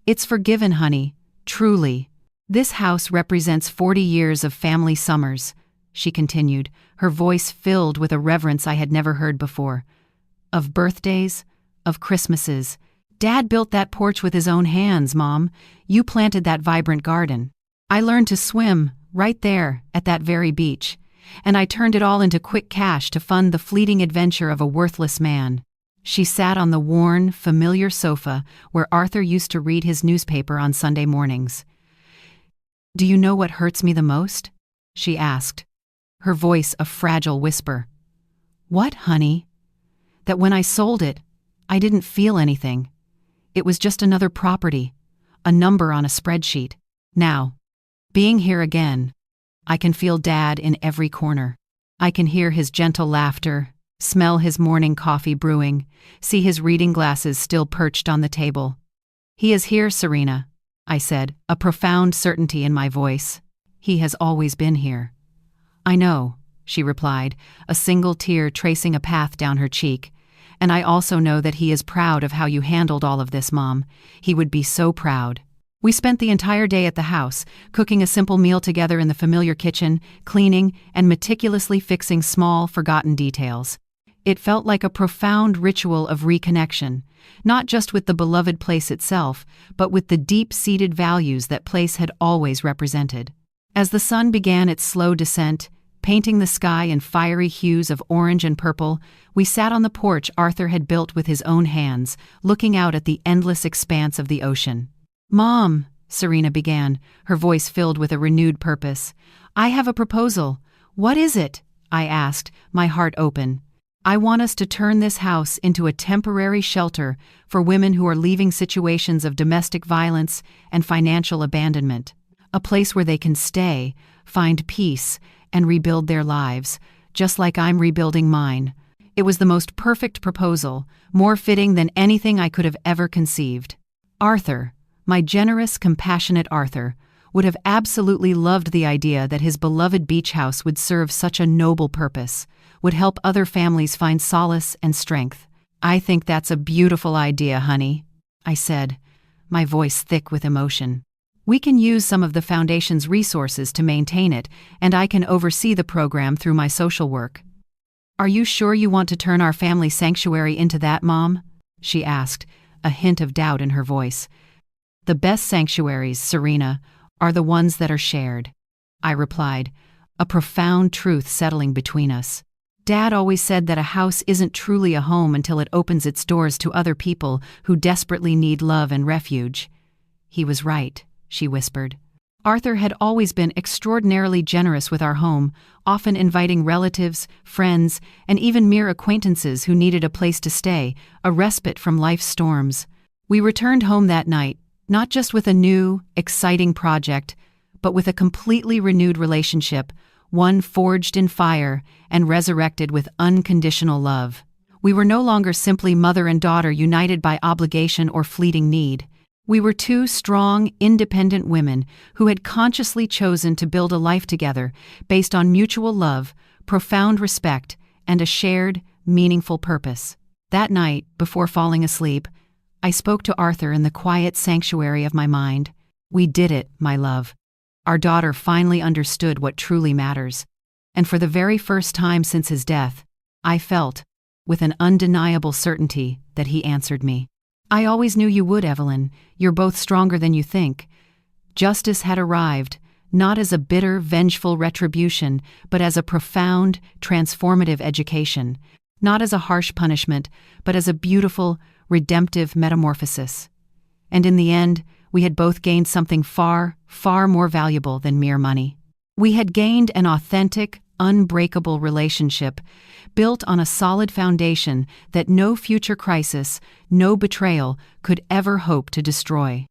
"It's forgiven, honey, truly. This house represents 40 years of family summers," she continued, her voice filled with a reverence I had never heard before. "Of birthdays, of Christmases. Dad built that porch with his own hands, Mom. You planted that vibrant garden. I learned to swim right there at that very beach, and I turned it all into quick cash to fund the fleeting adventure of a worthless man." She sat on the worn, familiar sofa where Arthur used to read his newspaper on Sunday mornings. "Do you know what hurts me the most?" she asked, her voice a fragile whisper. "What, honey?" "That when I sold it, I didn't feel anything. It was just another property, a number on a spreadsheet. Now, being here again, I can feel Dad in every corner. I can hear his gentle laughter, smell his morning coffee brewing, see his reading glasses still perched on the table. He is here, Serena," I said, a profound certainty in my voice. "He has always been here." "I know," she replied, a single tear tracing a path down her cheek. "And I also know that he is proud of how you handled all of this, Mom. He would be so proud." We spent the entire day at the house, cooking a simple meal together in the familiar kitchen, cleaning, and meticulously fixing small, forgotten details. It felt like a profound ritual of reconnection, not just with the beloved place itself, but with the deep-seated values that place had always represented. As the sun began its slow descent, painting the sky in fiery hues of orange and purple, we sat on the porch Arthur had built with his own hands, looking out at the endless expanse of the ocean. "Mom," Serena began, her voice filled with a renewed purpose, "I have a proposal." "What is it?" I asked, my heart open. "I want us to turn this house into a temporary shelter for women who are leaving situations of domestic violence and financial abandonment. A place where they can stay, find peace, and rebuild their lives, just like I'm rebuilding mine." It was the most perfect proposal, more fitting than anything I could have ever conceived. Arthur, my generous, compassionate Arthur, would have absolutely loved the idea that his beloved beach house would serve such a noble purpose, would help other families find solace and strength. "I think that's a beautiful idea, honey," I said, my voice thick with emotion. "We can use some of the Foundation's resources to maintain it, and I can oversee the program through my social work." "Are you sure you want to turn our family sanctuary into that, Mom?" she asked, a hint of doubt in her voice. "The best sanctuaries, Serena, are the ones that are shared," I replied, a profound truth settling between us. Dad always said that a house isn't truly a home until it opens its doors to other people who desperately need love and refuge. "He was right," she whispered. Arthur had always been extraordinarily generous with our home, often inviting relatives, friends, and even mere acquaintances who needed a place to stay, a respite from life's storms. We returned home that night, not just with a new, exciting project, but with a completely renewed relationship, one forged in fire and resurrected with unconditional love. We were no longer simply mother and daughter united by obligation or fleeting need. We were two strong, independent women who had consciously chosen to build a life together based on mutual love, profound respect, and a shared, meaningful purpose. That night, before falling asleep, I spoke to Arthur in the quiet sanctuary of my mind. We did it, my love. Our daughter finally understood what truly matters. And for the very first time since his death, I felt, with an undeniable certainty, that he answered me. I always knew you would, Evelyn. You're both stronger than you think. Justice had arrived, not as a bitter, vengeful retribution, but as a profound, transformative education. Not as a harsh punishment, but as a beautiful, redemptive metamorphosis. And in the end, we had both gained something far, far more valuable than mere money. We had gained an authentic, unbreakable relationship, built on a solid foundation that no future crisis, no betrayal could ever hope to destroy.